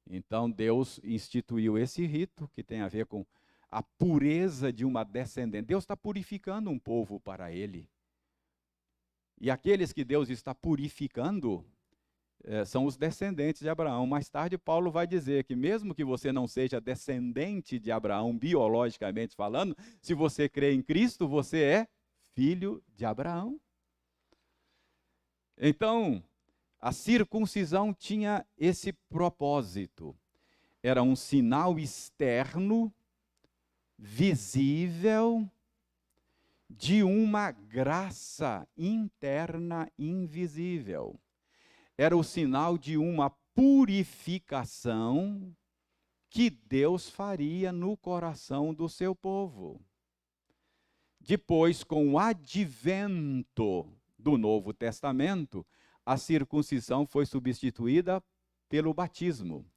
então Deus instituiu esse rito, que tem a ver com a pureza de uma descendente. Deus está purificando um povo para Ele. E aqueles que Deus está purificando são os descendentes de Abraão. Mais tarde, Paulo vai dizer que mesmo que você não seja descendente de Abraão, biologicamente falando, se você crê em Cristo, você é filho de Abraão. Então, a circuncisão tinha esse propósito. Era um sinal externo, visível, de uma graça interna invisível. Era o sinal de uma purificação que Deus faria no coração do seu povo. Depois, com o advento do Novo Testamento, a circuncisão foi substituída pelo batismo.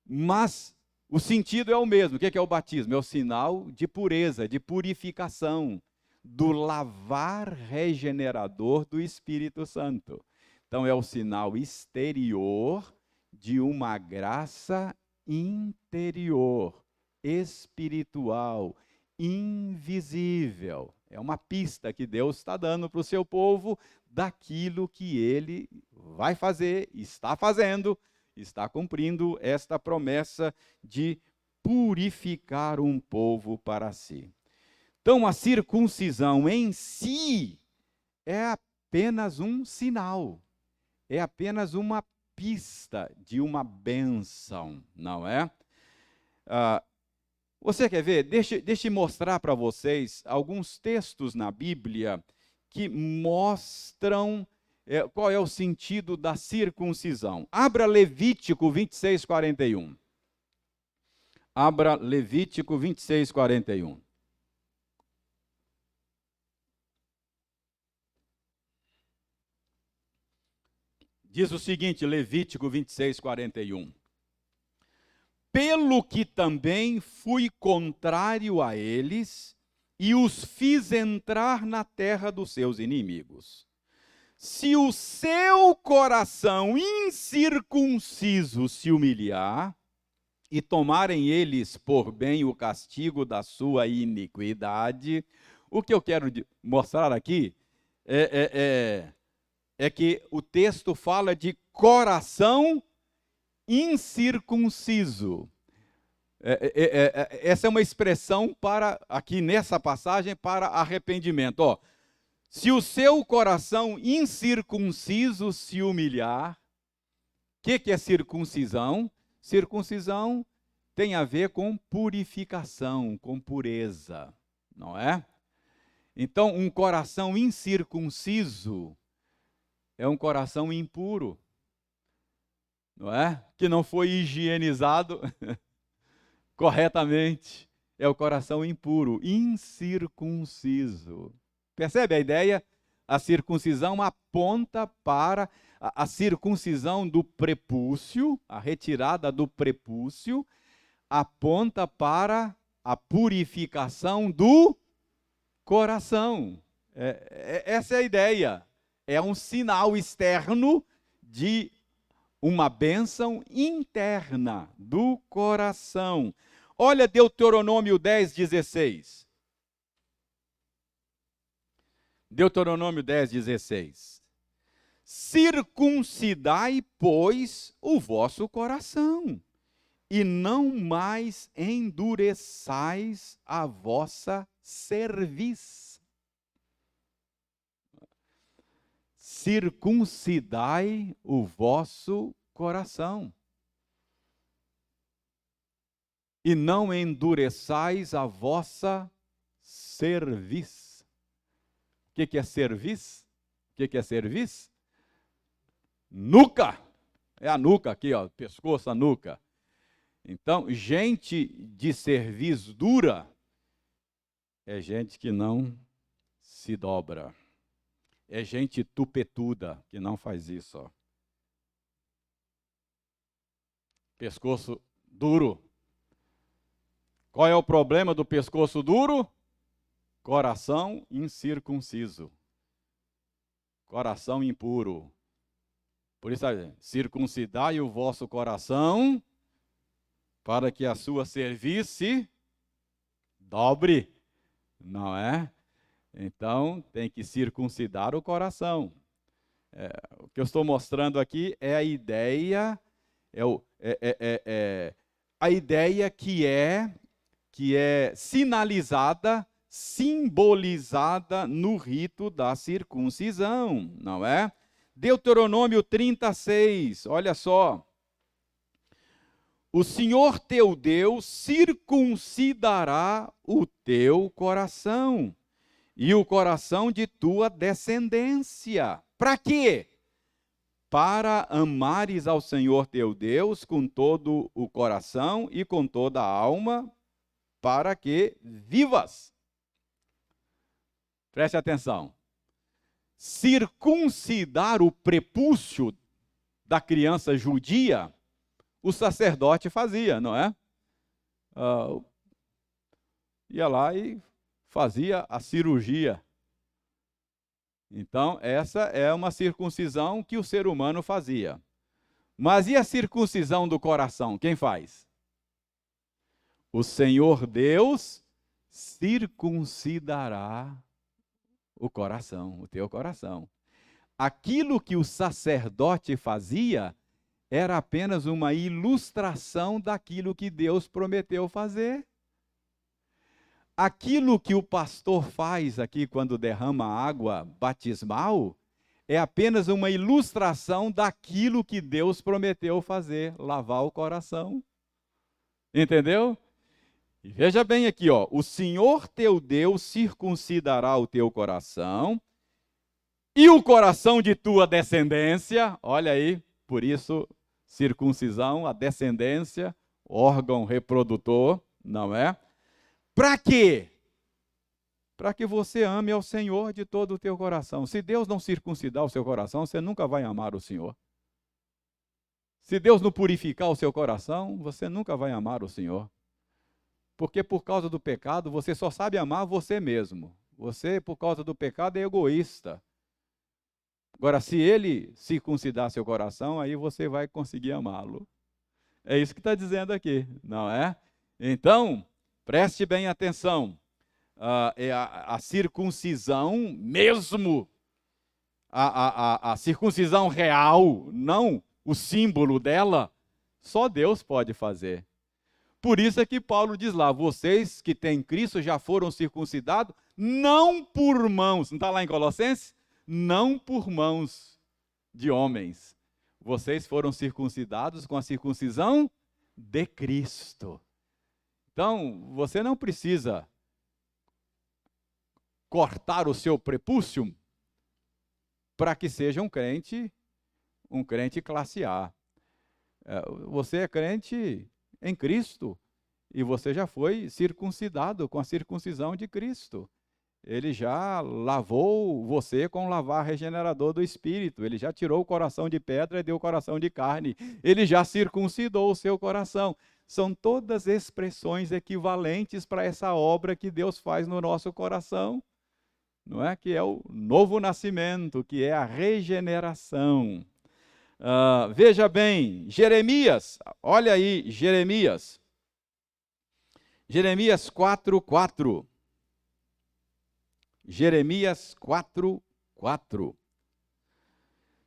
Mas o sentido é o mesmo. O que é o batismo? É o sinal de pureza, de purificação, do lavar regenerador do Espírito Santo. Então, é o sinal exterior de uma graça interior, espiritual, invisível. É uma pista que Deus está dando para o seu povo daquilo que Ele vai fazer, está fazendo, está cumprindo esta promessa de purificar um povo para si. Então, a circuncisão em si é apenas um sinal, é apenas uma pista de uma bênção, não é? Você quer ver? Deixa eu mostrar para vocês alguns textos na Bíblia que mostram qual é o sentido da circuncisão. Abra Levítico 26, 41. Abra Levítico 26, 41. Diz o seguinte, Levítico 26, 41. Pelo que também fui contrário a eles e os fiz entrar na terra dos seus inimigos. Se o seu coração incircunciso se humilhar e tomarem eles por bem o castigo da sua iniquidade, o que eu quero mostrar aqui é que o texto fala de coração incircunciso. Essa é uma expressão para, aqui nessa passagem, para arrependimento. Se o seu coração incircunciso se humilhar, o que é circuncisão? Circuncisão tem a ver com purificação, com pureza, não é? Então, um coração incircunciso é um coração impuro, não é? Que não foi higienizado corretamente. É o coração impuro, incircunciso. Percebe a ideia? A circuncisão aponta para a circuncisão do prepúcio, a retirada do prepúcio, aponta para a purificação do coração. Essa é a ideia. É um sinal externo de uma bênção interna do coração. Olha Deuteronômio 10:16. Deuteronômio 10:16. Circuncidai, pois, o vosso coração, e não mais endureçais a vossa cerviz. Circuncidai o vosso coração, e não endureçais a vossa cerviz. O que é cerviz? O que é cerviz? Nuca. É a nuca aqui, ó, pescoço, a nuca. Então, gente de cerviz dura é gente que não se dobra. É gente tupetuda que não faz isso, ó. Pescoço duro. Qual é o problema do pescoço duro? Coração incircunciso. Coração impuro. Por isso, circuncidai o vosso coração, para que a sua cerviz se dobre, não é? Então, tem que circuncidar o coração. O que eu estou mostrando aqui é a ideia, a ideia que é sinalizada, simbolizada no rito da circuncisão, não é? Deuteronômio 36, olha só. O Senhor teu Deus circuncidará o teu coração e o coração de tua descendência. Para quê? Para amares ao Senhor teu Deus com todo o coração e com toda a alma, para que vivas. Preste atenção. Circuncidar o prepúcio da criança judia, o sacerdote fazia, não é? Ia lá e fazia a cirurgia. Então, essa é uma circuncisão que o ser humano fazia. Mas e a circuncisão do coração? Quem faz? O Senhor Deus circuncidará o coração, o teu coração. Aquilo que o sacerdote fazia era apenas uma ilustração daquilo que Deus prometeu fazer. Aquilo que o pastor faz aqui quando derrama água batismal é apenas uma ilustração daquilo que Deus prometeu fazer, lavar o coração. Entendeu? E veja bem aqui, ó, o Senhor teu Deus circuncidará o teu coração e o coração de tua descendência. Olha aí, por isso, circuncisão, a descendência, órgão reprodutor, não é? Para quê? Para que você ame ao Senhor de todo o teu coração. Se Deus não circuncidar o seu coração, você nunca vai amar o Senhor. Se Deus não purificar o seu coração, você nunca vai amar o Senhor. Porque por causa do pecado, você só sabe amar você mesmo. Você, por causa do pecado, é egoísta. Agora, se Ele circuncidar seu coração, aí você vai conseguir amá-lo. É isso que está dizendo aqui, não é? Então, preste bem atenção. A circuncisão mesmo, a circuncisão real, não o símbolo dela, só Deus pode fazer. Por isso é que Paulo diz lá, vocês que têm Cristo já foram circuncidados, não por mãos, não está lá em Colossenses? Não por mãos de homens. Vocês foram circuncidados com a circuncisão de Cristo. Então, você não precisa cortar o seu prepúcio para que seja um crente classe A. Você é crente em Cristo e você já foi circuncidado com a circuncisão de Cristo. Ele já lavou você com o lavar regenerador do Espírito. Ele já tirou o coração de pedra e deu o coração de carne. Ele já circuncidou o seu coração. São todas expressões equivalentes para essa obra que Deus faz no nosso coração. não é? Que é o novo nascimento, que é a regeneração. Veja bem, Jeremias, olha aí, Jeremias 4:4. Jeremias 4:4.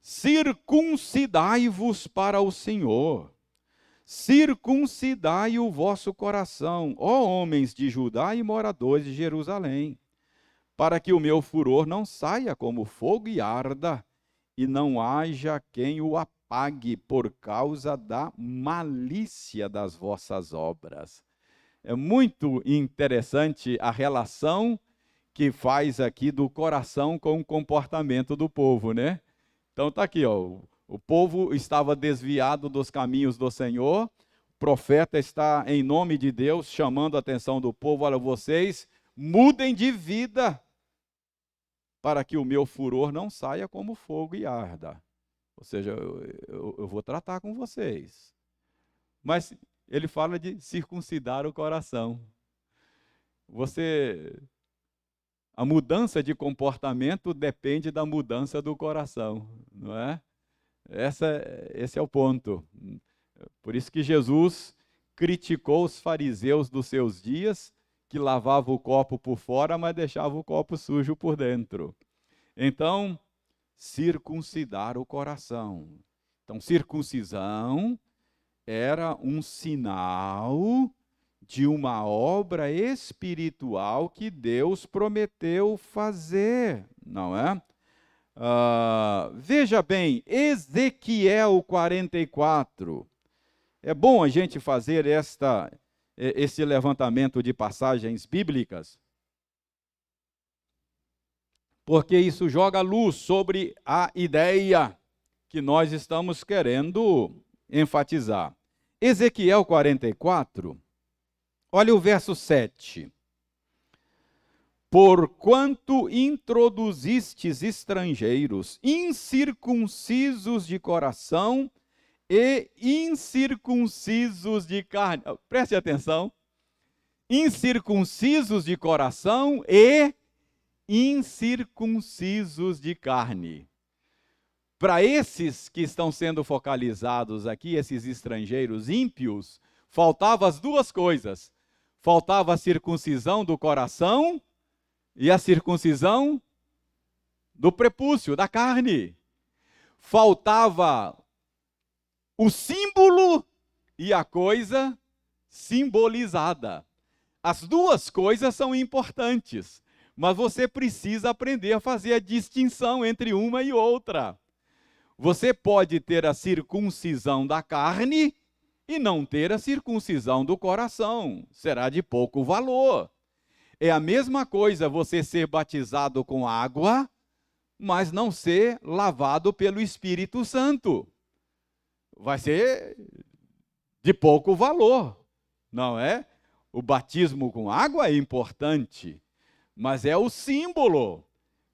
Circuncidai-vos para o Senhor, circuncidai o vosso coração, ó homens de Judá e moradores de Jerusalém, para que o meu furor não saia como fogo e arda, e não haja quem o apague por causa da malícia das vossas obras. É muito interessante a relação que faz aqui do coração com o comportamento do povo, né? Então está aqui, ó, o povo estava desviado dos caminhos do Senhor, o profeta está, em nome de Deus, chamando a atenção do povo: olha, vocês mudem de vida, para que o meu furor não saia como fogo e arda. Ou seja, eu vou tratar com vocês. Mas ele fala de circuncidar o coração. A mudança de comportamento depende da mudança do coração, não é? Esse é o ponto. Por isso que Jesus criticou os fariseus dos seus dias, que lavavam o copo por fora, mas deixavam o copo sujo por dentro. Então, circuncidar o coração. Então, circuncisão era um sinal de uma obra espiritual que Deus prometeu fazer, não é? Veja bem, Ezequiel 44. É bom a gente fazer esse levantamento de passagens bíblicas, porque isso joga luz sobre a ideia que nós estamos querendo enfatizar. Ezequiel 44, olha o verso 7. Porquanto introduzistes estrangeiros, incircuncisos de coração e incircuncisos de carne. Preste atenção. Incircuncisos de coração e incircuncisos de carne. Para esses que estão sendo focalizados aqui, esses estrangeiros ímpios, faltavam as duas coisas. Faltava a circuncisão do coração e a circuncisão do prepúcio, da carne. Faltava o símbolo e a coisa simbolizada. As duas coisas são importantes, mas você precisa aprender a fazer a distinção entre uma e outra. Você pode ter a circuncisão da carne e não ter a circuncisão do coração. Será de pouco valor. É a mesma coisa você ser batizado com água, mas não ser lavado pelo Espírito Santo. Vai ser de pouco valor, não é? O batismo com água é importante, mas é o símbolo.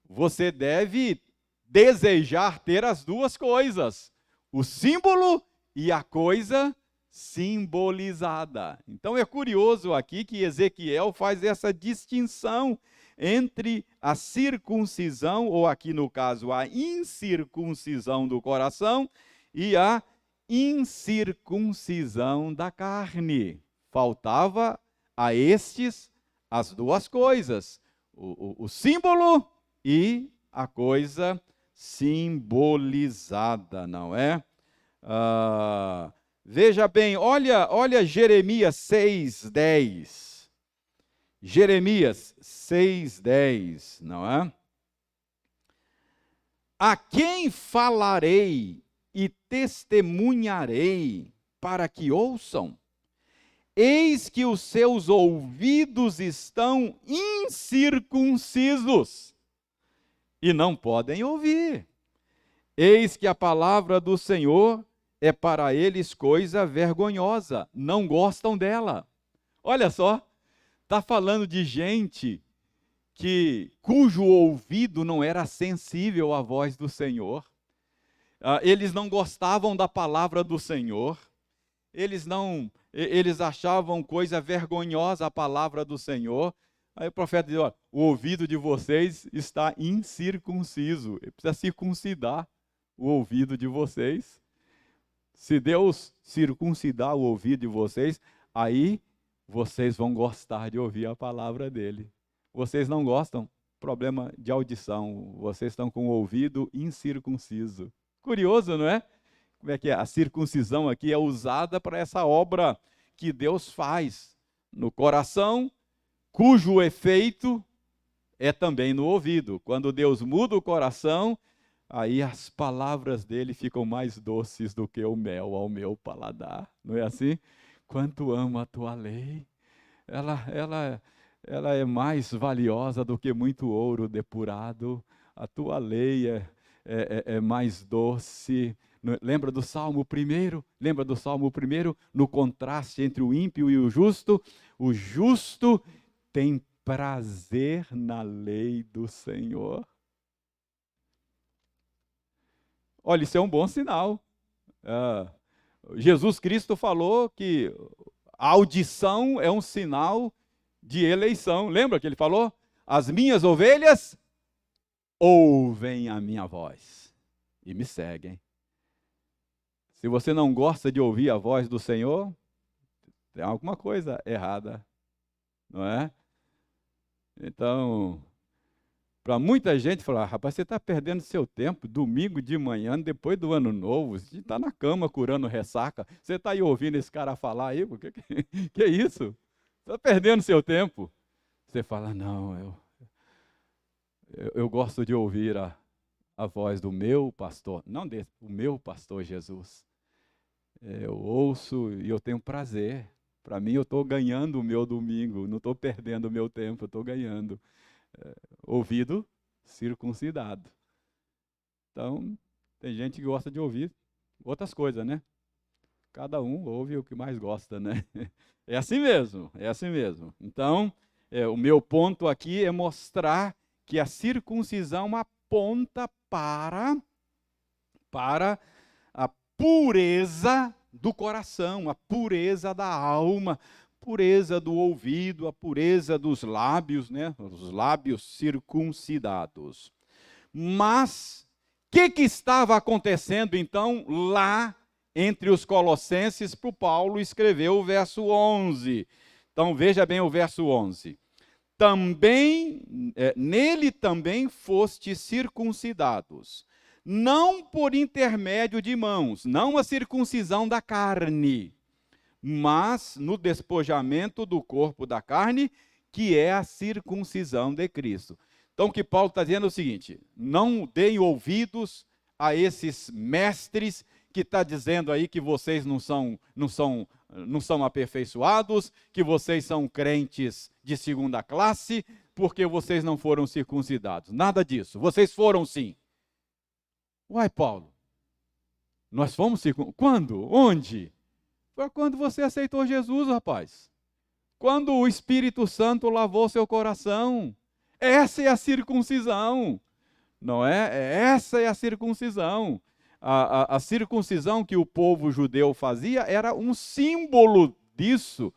Você deve desejar ter as duas coisas, o símbolo e a coisa simbolizada. Então é curioso aqui que Ezequiel faz essa distinção entre a circuncisão, ou aqui no caso a incircuncisão do coração, e a incircuncisão da carne. Faltava a estes as duas coisas, o símbolo e a coisa simbolizada, não é? Veja bem, olha Jeremias 6:10. Jeremias 6:10, não é? A quem falarei e testemunharei para que ouçam? Eis que os seus ouvidos estão incircuncisos e não podem ouvir. Eis que a palavra do Senhor é para eles coisa vergonhosa, não gostam dela. Olha só, está falando de gente cujo ouvido não era sensível à voz do Senhor. Eles não gostavam da palavra do Senhor. Eles achavam coisa vergonhosa a palavra do Senhor. Aí o profeta diz, olha, o ouvido de vocês está incircunciso. Ele precisa circuncidar o ouvido de vocês. Se Deus circuncidar o ouvido de vocês, aí vocês vão gostar de ouvir a palavra dele. Vocês não gostam? Problema de audição. Vocês estão com o ouvido incircunciso. Curioso, não é? Como é que é? A circuncisão aqui é usada para essa obra que Deus faz no coração, cujo efeito é também no ouvido. Quando Deus muda o coração, aí as palavras dele ficam mais doces do que o mel ao meu paladar. Não é assim? Quanto amo a tua lei. Ela é mais valiosa do que muito ouro depurado. A tua lei é mais doce. Lembra do Salmo 1? Lembra do Salmo 1? No contraste entre o ímpio e o justo? O justo tem prazer na lei do Senhor. Olha, isso é um bom sinal. Jesus Cristo falou que a audição é um sinal de eleição. Lembra que ele falou? As minhas ovelhas ouvem a minha voz e me seguem. Se você não gosta de ouvir a voz do Senhor, tem alguma coisa errada, não é? Então, para muita gente falar, rapaz, você está perdendo seu tempo, domingo de manhã, depois do ano novo, você está na cama curando ressaca, você está aí ouvindo esse cara falar aí, que é isso? Você está perdendo seu tempo. Você fala, não, eu gosto de ouvir a voz do meu pastor, não desse, o meu pastor Jesus. Eu ouço e eu tenho prazer. Para mim, eu estou ganhando o meu domingo, não estou perdendo o meu tempo, eu estou ganhando. Ouvido circuncidado. Então, tem gente que gosta de ouvir outras coisas, né? Cada um ouve o que mais gosta, né? É assim mesmo, é assim mesmo. Então, o meu ponto aqui é mostrar que a circuncisão aponta para a pureza do coração, a pureza da alma, pureza do ouvido, a pureza dos lábios, né? Os lábios circuncidados. Mas o que estava acontecendo então lá entre os colossenses para o Paulo escrever o verso 11? Então veja bem o verso 11. Nele também fostes circuncidados, não por intermédio de mãos, não a circuncisão da carne, mas no despojamento do corpo da carne, que é a circuncisão de Cristo. Então, o que Paulo está dizendo é o seguinte: não deem ouvidos a esses mestres que está dizendo aí que vocês não são aperfeiçoados, que vocês são crentes de segunda classe, porque vocês não foram circuncidados. Nada disso. Vocês foram sim. Uai, Paulo, nós fomos circuncidados. Quando? Onde? Foi quando você aceitou Jesus, rapaz. Quando o Espírito Santo lavou seu coração. Essa é a circuncisão, não é? Essa é a circuncisão. A circuncisão que o povo judeu fazia era um símbolo disso,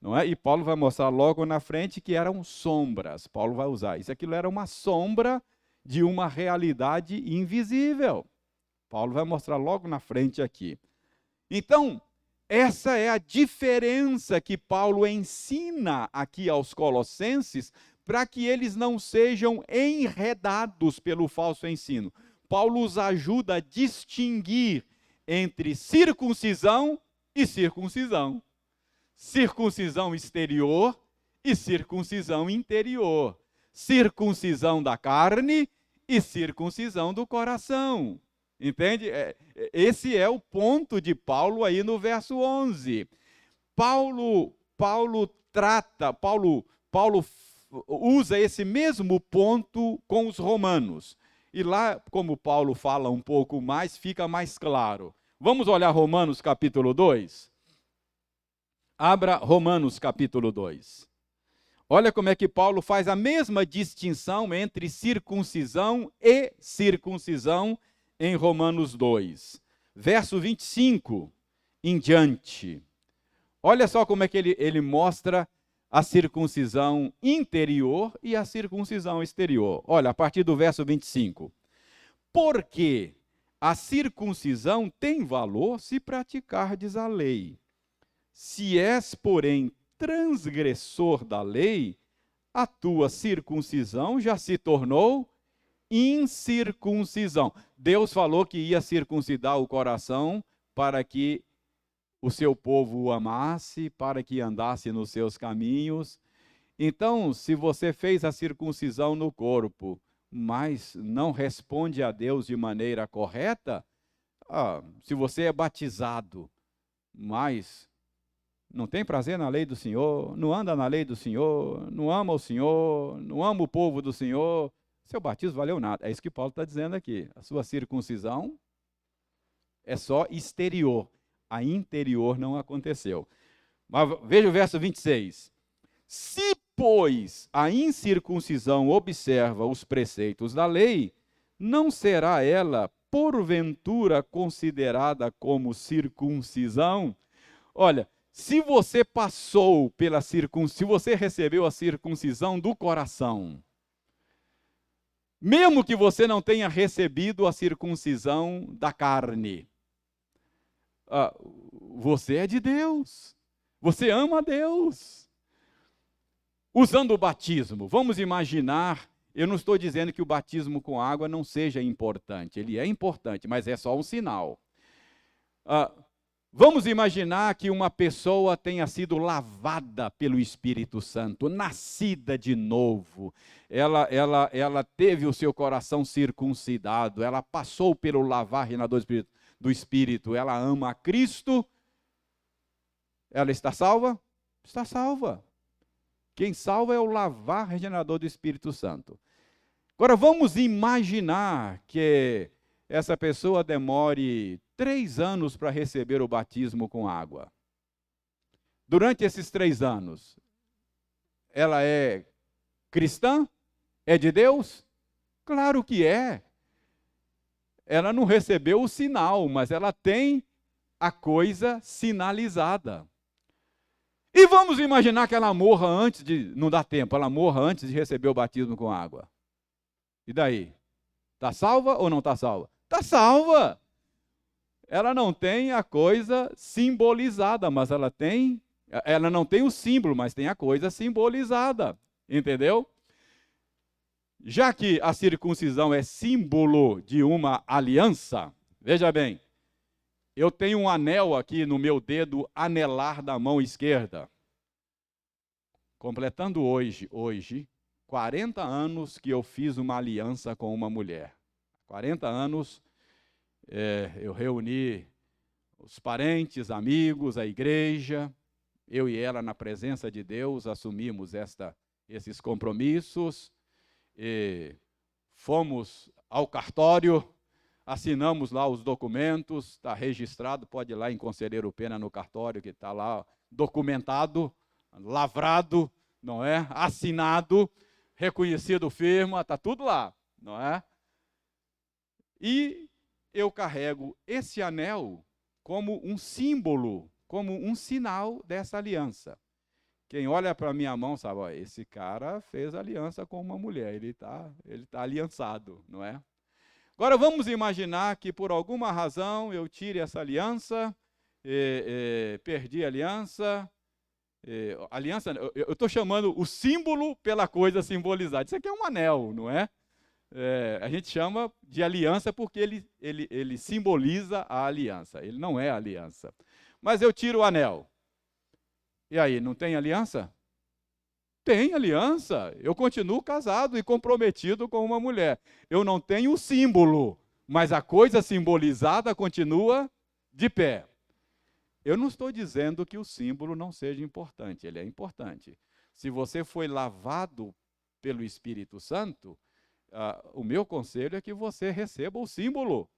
não é? E Paulo vai mostrar logo na frente que eram sombras. Paulo vai usar isso. Aquilo era uma sombra de uma realidade invisível. Paulo vai mostrar logo na frente aqui. Então, essa é a diferença que Paulo ensina aqui aos colossenses, para que eles não sejam enredados pelo falso ensino. Paulo os ajuda a distinguir entre circuncisão e circuncisão. Circuncisão exterior e circuncisão interior. Circuncisão da carne e circuncisão do coração. Entende? Esse é o ponto de Paulo aí no verso 11. Paulo usa esse mesmo ponto com os romanos. E lá, como Paulo fala um pouco mais, fica mais claro. Vamos olhar Romanos capítulo 2? Abra Romanos capítulo 2. Olha como é que Paulo faz a mesma distinção entre circuncisão e circuncisão em Romanos 2. Verso 25 em diante. Olha só como é que ele mostra a circuncisão interior e a circuncisão exterior. Olha, a partir do verso 25. Porque a circuncisão tem valor se praticardes a lei. Se és, porém, transgressor da lei, a tua circuncisão já se tornou incircuncisão. Deus falou que ia circuncidar o coração para que o seu povo o amasse, para que andasse nos seus caminhos. Então, se você fez a circuncisão no corpo, mas não responde a Deus de maneira correta, se você é batizado, mas não tem prazer na lei do Senhor, não anda na lei do Senhor, não ama o Senhor, não ama o povo do Senhor, seu batismo valeu nada. É isso que Paulo está dizendo aqui. A sua circuncisão é só exterior, a interior não aconteceu. Mas veja o verso 26. Se, pois, a incircuncisão observa os preceitos da lei, não será ela, porventura, considerada como circuncisão? Olha, se você passou pela circuncisão, se você recebeu a circuncisão do coração, mesmo que você não tenha recebido a circuncisão da carne, você é de Deus, você ama a Deus. Usando o batismo, vamos imaginar, eu não estou dizendo que o batismo com água não seja importante, ele é importante, mas é só um sinal. Vamos imaginar que uma pessoa tenha sido lavada pelo Espírito Santo, nascida de novo, ela teve o seu coração circuncidado, ela passou pelo lavar regenerador do Espírito, ela ama a Cristo, ela está salva? Está salva. Quem salva é o lavar regenerador do Espírito Santo. Agora vamos imaginar que essa pessoa demore 3 anos para receber o batismo com água. Durante esses 3 anos, ela é cristã? É de Deus? Claro que é. Ela não recebeu o sinal, mas ela tem a coisa sinalizada. E vamos imaginar que ela morra antes de, não dá tempo, ela morra antes de receber o batismo com água. E daí? Está salva ou não está salva? Está salva! Ela não tem a coisa simbolizada, mas ela não tem o símbolo, mas tem a coisa simbolizada, entendeu? Já que a circuncisão é símbolo de uma aliança, veja bem, eu tenho um anel aqui no meu dedo anelar da mão esquerda. Completando hoje, 40 anos que eu fiz uma aliança com uma mulher. 40 anos, eu reuni os parentes, amigos, a igreja, eu e ela na presença de Deus assumimos esses compromissos, e fomos ao cartório, assinamos lá os documentos, está registrado, pode ir lá em Conselheiro Pena no cartório, que está lá documentado, lavrado, não é? Assinado, reconhecido firma, está tudo lá, não é? E eu carrego esse anel como um símbolo, como um sinal dessa aliança. Quem olha para a minha mão sabe, ó, esse cara fez aliança com uma mulher, ele tá aliançado, não é? Agora vamos imaginar que por alguma razão eu tire essa aliança, perdi a aliança. Eu estou chamando o símbolo pela coisa simbolizada. Isso aqui é um anel, não é? A gente chama de aliança porque ele simboliza a aliança. Ele não é a aliança. Mas eu tiro o anel. E aí, não tem aliança? Tem aliança. Eu continuo casado e comprometido com uma mulher. Eu não tenho o símbolo, mas a coisa simbolizada continua de pé. Eu não estou dizendo que o símbolo não seja importante, ele é importante. Se você foi lavado pelo Espírito Santo, o meu conselho é que você receba o símbolo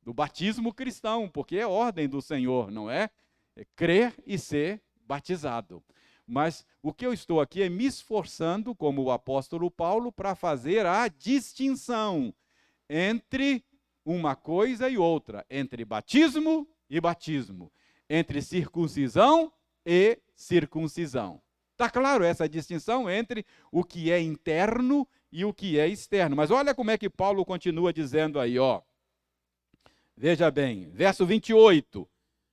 do batismo cristão, porque é ordem do Senhor, não é? É crer e ser batizado. Mas o que eu estou aqui é me esforçando, como o apóstolo Paulo, para fazer a distinção entre uma coisa e outra, entre batismo e batismo, entre circuncisão e circuncisão. Está claro essa distinção entre o que é interno e o que é externo. Mas olha como é que Paulo continua dizendo aí, ó. Veja bem, verso 28,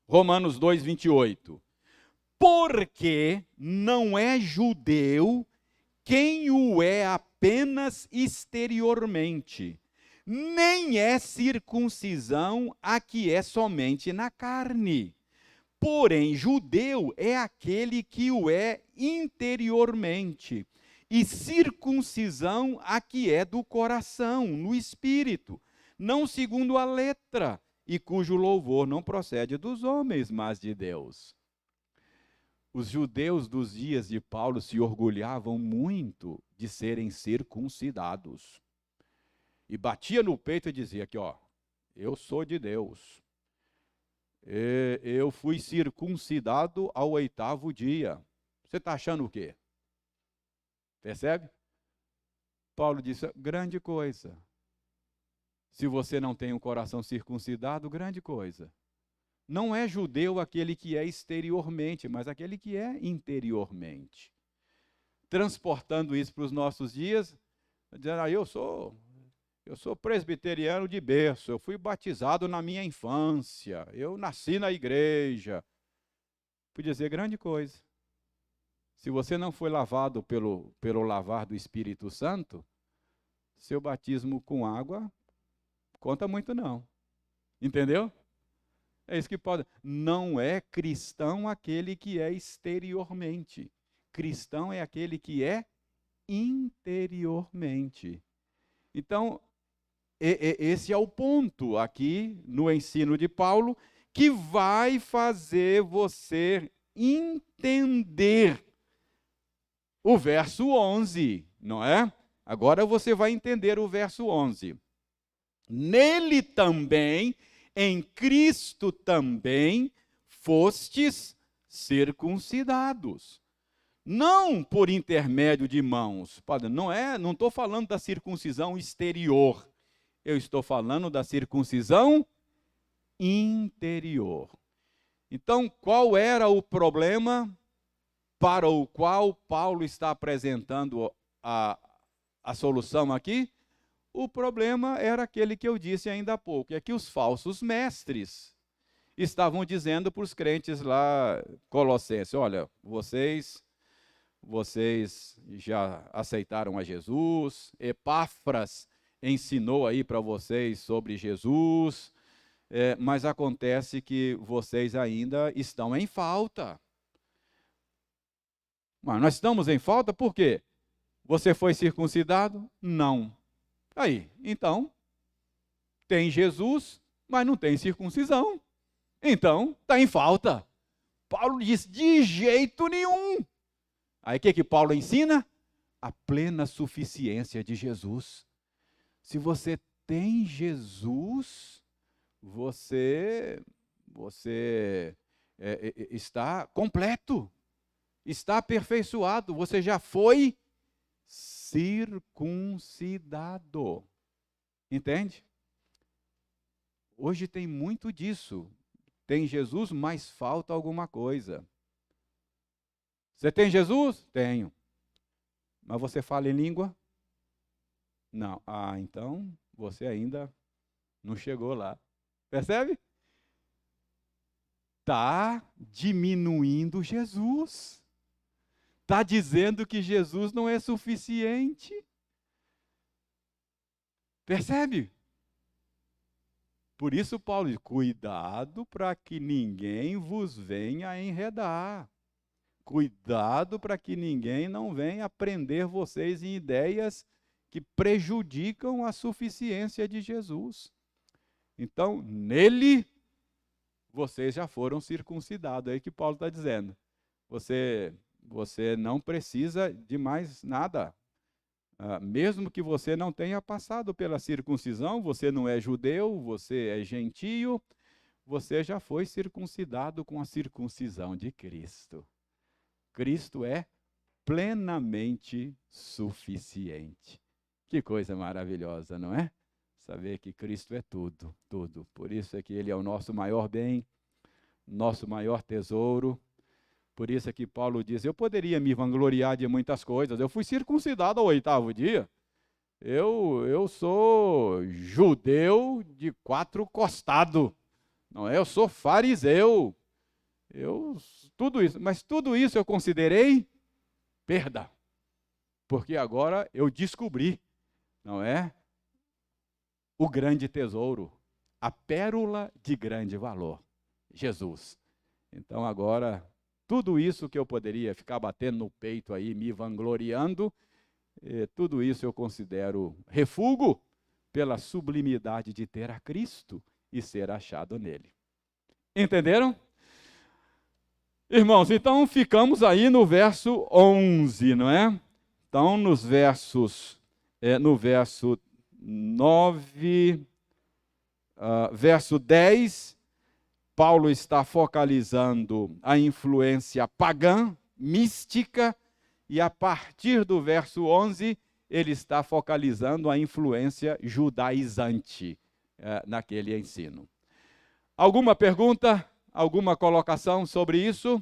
Romanos 2, 28. Porque não é judeu quem o é apenas exteriormente, nem é circuncisão a que é somente na carne. Porém, judeu é aquele que o é interiormente, e circuncisão a que é do coração, no espírito, não segundo a letra, e cujo louvor não procede dos homens, mas de Deus. Os judeus dos dias de Paulo se orgulhavam muito de serem circuncidados. E batia no peito e dizia aqui, ó, eu sou de Deus. Eu fui circuncidado ao 8º dia. Você está achando o quê? Percebe? Paulo disse, grande coisa. Se você não tem um coração circuncidado, grande coisa. Não é judeu aquele que é exteriormente, mas aquele que é interiormente. Transportando isso para os nossos dias, dizendo, eu sou presbiteriano de berço, eu fui batizado na minha infância, eu nasci na igreja. Podia dizer grande coisa. Se você não foi lavado pelo lavar do Espírito Santo, seu batismo com água conta muito não. Entendeu? É isso que pode. Não é cristão aquele que é exteriormente. Cristão é aquele que é interiormente. Então, esse é o ponto aqui no ensino de Paulo, que vai fazer você entender o verso 11, não é? Agora você vai entender o verso 11. Nele também, em Cristo também, fostes circuncidados. Não por intermédio de mãos. Não estou falando da circuncisão exterior. Eu estou falando da circuncisão interior. Então, qual era o problema para o qual Paulo está apresentando a solução aqui? O problema era aquele que eu disse ainda há pouco, é que os falsos mestres estavam dizendo para os crentes lá, Colossenses, olha, vocês já aceitaram a Jesus, Epáfras ensinou aí para vocês sobre Jesus, mas acontece que vocês ainda estão em falta. Mas nós estamos em falta por quê? Você foi circuncidado? Não. Aí, então, tem Jesus, mas não tem circuncisão. Então, está em falta. Paulo diz, de jeito nenhum. Aí o que Paulo ensina? A plena suficiência de Jesus. Se você tem Jesus, você está completo, está aperfeiçoado, você já foi circuncidado. Entende? Hoje tem muito disso. Tem Jesus, mas falta alguma coisa. Você tem Jesus? Tenho. Mas você fala em língua? Não. Ah, então você ainda não chegou lá. Percebe? Está diminuindo Jesus. Está dizendo que Jesus não é suficiente. Percebe? Por isso Paulo diz, cuidado para que ninguém vos venha enredar. Cuidado para que ninguém não venha prender vocês em ideias que prejudicam a suficiência de Jesus. Então, nele, vocês já foram circuncidados. É aí que Paulo está dizendo. Você não precisa de mais nada. Mesmo que você não tenha passado pela circuncisão, você não é judeu, você é gentio, você já foi circuncidado com a circuncisão de Cristo. Cristo é plenamente suficiente. Que coisa maravilhosa, não é? Saber que Cristo é tudo, tudo. Por isso é que Ele é o nosso maior bem, nosso maior tesouro, Por isso é que Paulo diz, eu poderia me vangloriar de muitas coisas, eu fui circuncidado ao 8º dia, eu sou judeu de 4 costados, não é? Eu sou fariseu, tudo isso, mas tudo isso eu considerei perda, porque agora eu descobri, não é? O grande tesouro, a pérola de grande valor, Jesus. Então agora, tudo isso que eu poderia ficar batendo no peito aí, me vangloriando, tudo isso eu considero refúgio pela sublimidade de ter a Cristo e ser achado nele. Entenderam? Irmãos, então ficamos aí no verso 11, não é? Então, no verso 9, verso 10, Paulo está focalizando a influência pagã, mística, e a partir do verso 11, ele está focalizando a influência judaizante naquele ensino. Alguma pergunta? Alguma colocação sobre isso?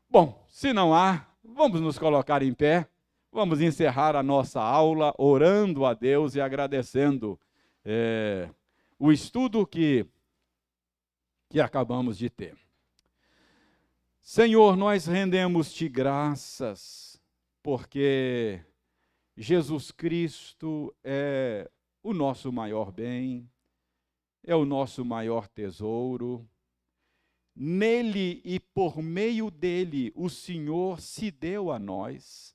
Bom, se não há, vamos nos colocar em pé, vamos encerrar a nossa aula orando a Deus e agradecendo o estudo que acabamos de ter. Senhor, nós rendemos-te graças, porque Jesus Cristo é o nosso maior bem, é o nosso maior tesouro. Nele e por meio dele, o Senhor se deu a nós.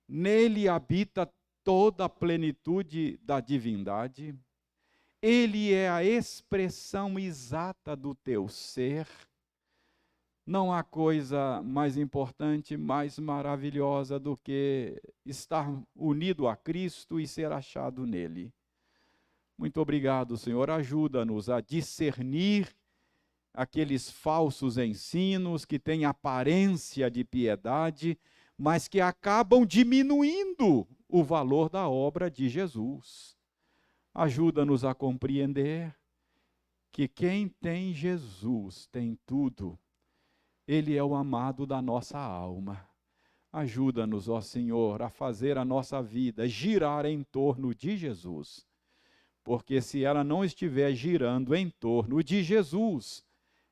Nele habita toda a plenitude da divindade. Ele é a expressão exata do teu ser. Não há coisa mais importante, mais maravilhosa do que estar unido a Cristo e ser achado nele. Muito obrigado, Senhor. Ajuda-nos a discernir aqueles falsos ensinos que têm aparência de piedade, mas que acabam diminuindo o valor da obra de Jesus. Ajuda-nos a compreender que quem tem Jesus tem tudo. Ele é o amado da nossa alma. Ajuda-nos, ó Senhor, a fazer a nossa vida girar em torno de Jesus. Porque se ela não estiver girando em torno de Jesus,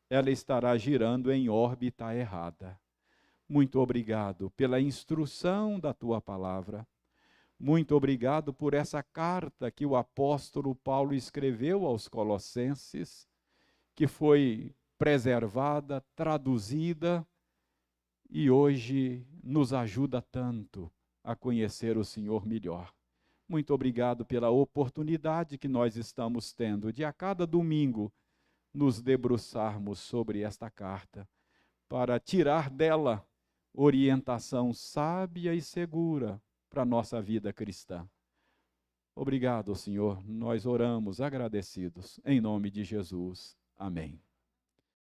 ela estará girando em órbita errada. Muito obrigado pela instrução da tua palavra. Muito obrigado por essa carta que o apóstolo Paulo escreveu aos Colossenses, que foi preservada, traduzida e hoje nos ajuda tanto a conhecer o Senhor melhor. Muito obrigado pela oportunidade que nós estamos tendo de a cada domingo nos debruçarmos sobre esta carta, para tirar dela orientação sábia e segura para a nossa vida cristã. Obrigado, Senhor. Nós oramos agradecidos. Em nome de Jesus. Amém.